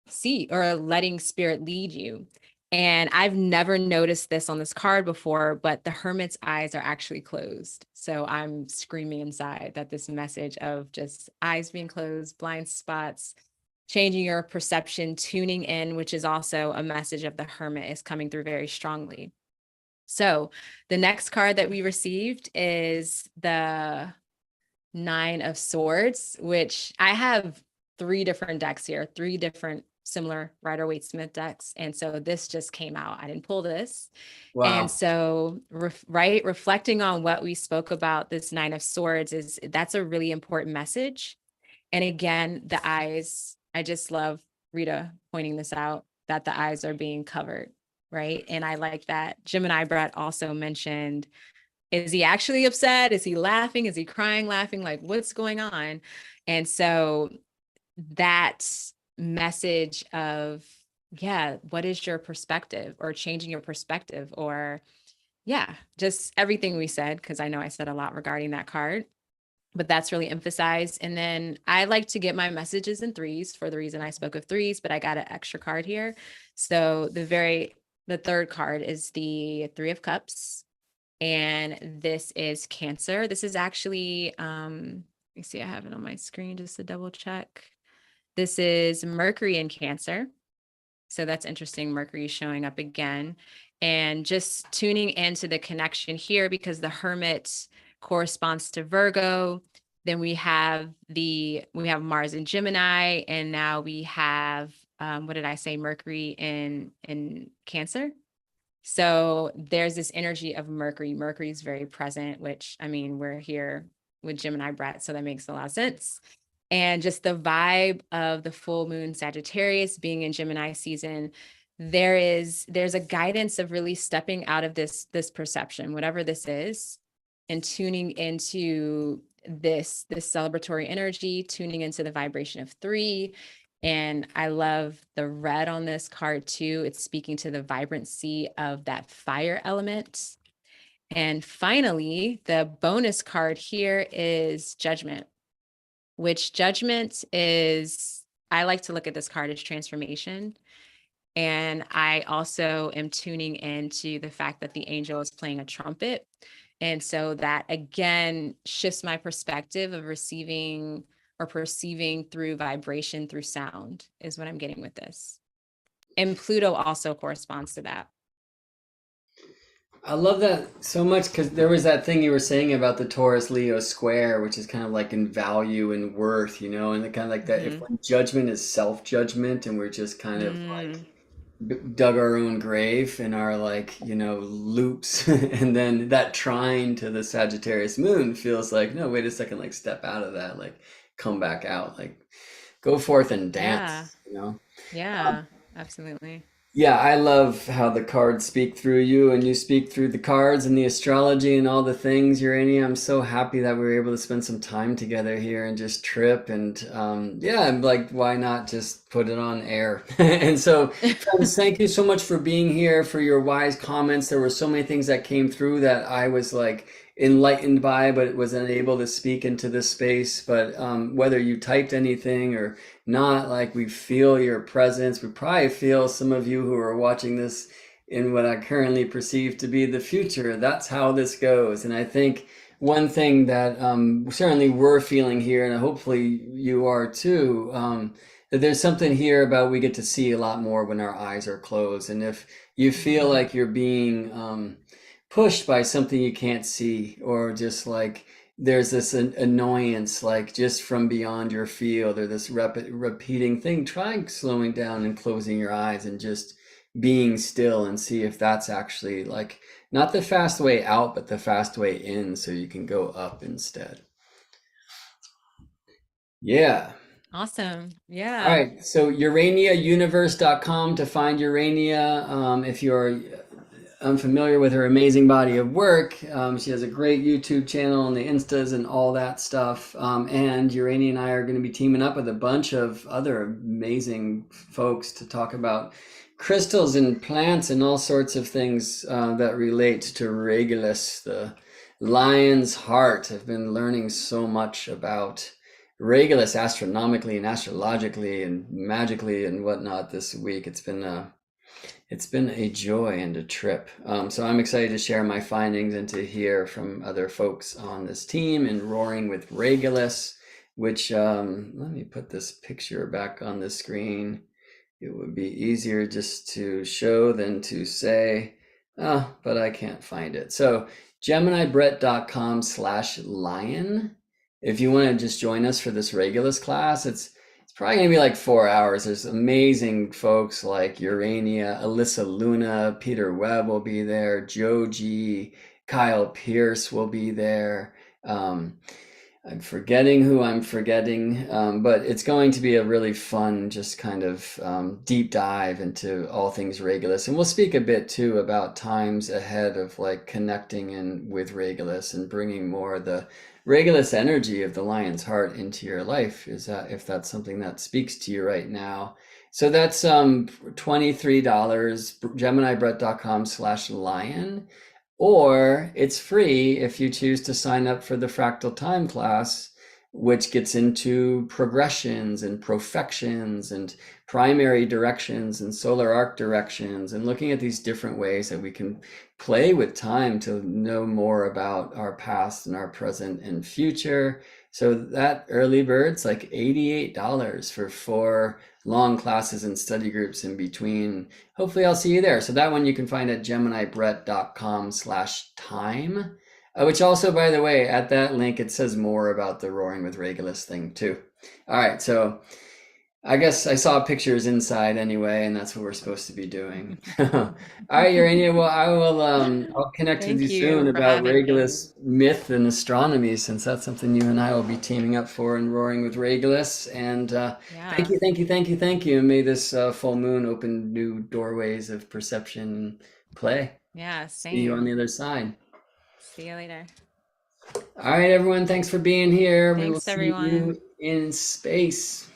see or letting spirit lead you. And I've never noticed this on this card before, but the hermit's eyes are actually closed. So I'm screaming inside that this message of just eyes being closed, blind spots, changing your perception, tuning in, which is also a message of the hermit, is coming through very strongly. So the next card that we received is the Nine of Swords, which I have three different decks here, three different similar Rider-Waite-Smith decks. And so this just came out. I didn't pull this. And Wow. so, reflecting on what we spoke about, this Nine of Swords is that's a really important message. And again, the eyes, I just love Rita pointing this out, that the eyes are being covered, right? And I like that Gemini Brett also mentioned, is he actually upset? Is he laughing? Is he crying, laughing? Like, what's going on? And so that message of, yeah, what is your perspective, or changing your perspective, or yeah, just everything we said, because I know I said a lot regarding that card, but that's really emphasized. And then I like to get my messages in threes for the reason I spoke of threes, but I got an extra card here. So the third card is the Three of Cups, and this is Cancer. This is actually, let me see, I have it on my screen just to double check. This is Mercury in Cancer. So that's interesting. Mercury showing up again, and just tuning into the connection here, because the Hermit corresponds to Virgo. Then we have Mars in Gemini, and now we have, what did I say? Mercury in Cancer. So there's this energy of Mercury. Mercury is very present, which, I mean, we're here with Gemini Brett, so that makes a lot of sense. And just the vibe of the full moon Sagittarius being in Gemini season, there's a guidance of really stepping out of this perception, whatever this is, and tuning into this celebratory energy, tuning into the vibration of three. And I love the red on this card too. It's speaking to the vibrancy of that fire element. And finally, the bonus card here is Judgment, which Judgment is, I like to look at this card as transformation. And I also am tuning into the fact that the angel is playing a trumpet. And so that again shifts my perspective of receiving or perceiving through vibration, through sound, is what I'm getting with this. And Pluto also corresponds to that. I love that so much because there was that thing you were saying about the Taurus Leo square, which is kind of like in value and worth, you know, and the kind of like that if when judgment is self-judgment and we're just kind of like dug our own grave in our like, you know, loops, and then that trine to the Sagittarius moon feels like, no, wait a second, like step out of that, like come back out, like go forth and Yeah. dance, you know. Yeah, absolutely. Yeah, I love how the cards speak through you and you speak through the cards and the astrology and all the things, Urania. I'm so happy that we were able to spend some time together here and just trip. And yeah, I'm like, why not just put it on air? And so, friends, thank you so much for being here, for your wise comments. There were so many things that came through that I was like enlightened by, but was unable to speak into this space. But whether you typed anything or not, like we feel your presence. We probably feel some of you who are watching this in what I currently perceive to be the future. That's how this goes. And I think one thing that certainly we're feeling here, and hopefully you are too, that there's something here about we get to see a lot more when our eyes are closed. And if you feel like you're being pushed by something you can't see, or just like there's this annoyance like just from beyond your field, or this repeating thing, try slowing down and closing your eyes and just being still and see if that's actually like not the fast way out but the fast way in, so you can go up instead. Yeah. Awesome. All Yeah. right, so uraniauniverse.com to find Urania. If you're unfamiliar with her amazing body of work, she has a great YouTube channel and the Instas and all that stuff. And Urania and I are going to be teaming up with a bunch of other amazing folks to talk about crystals and plants and all sorts of things that relate to Regulus, the lion's heart. I've been learning so much about Regulus astronomically and astrologically and magically and whatnot this week. It's been a joy and a trip. So I'm excited to share my findings and to hear from other folks on this team in Roaring with Regulus, which let me put this picture back on the screen. It would be easier just to show than to say, but I can't find it. So GeminiBrett.com/lion. If you want to just join us for this Regulus class, it's probably gonna be like 4 hours. There's amazing folks like Urania, Alyssa Luna, Peter Webb will be there, Joji, Kyle Pierce will be there. I'm forgetting who I'm forgetting, but it's going to be a really fun, just kind of deep dive into all things Regulus. And we'll speak a bit too about times ahead of like connecting in with Regulus and bringing more of the Regulus energy of the lion's heart into your life, is that if that's something that speaks to you right now. So that's $23, GeminiBrett.com/lion, or it's free if you choose to sign up for the Fractal Time class, which gets into progressions and profections and primary directions and solar arc directions, and looking at these different ways that we can play with time to know more about our past and our present and future. So that early bird's like $88 for 4 long classes and study groups in between. Hopefully I'll see you there. So that one you can find at GeminiBrett.com/time, which also, by the way, at that link, it says more about the Roaring with Regulus thing too. All right, so I guess I saw pictures inside anyway, and that's what we're supposed to be doing. All right, Urania. Well, I'll connect with you Thank you soon for about having me. Regulus myth and astronomy, since that's something you and I will be teaming up for and roaring with Regulus. And thank Yeah. you, thank you, thank you, thank you. And may this full moon open new doorways of perception and play. Yeah, See you on same. the other side. See you later. All right, everyone. Thanks for being here. We will Thanks, see everyone. you in space.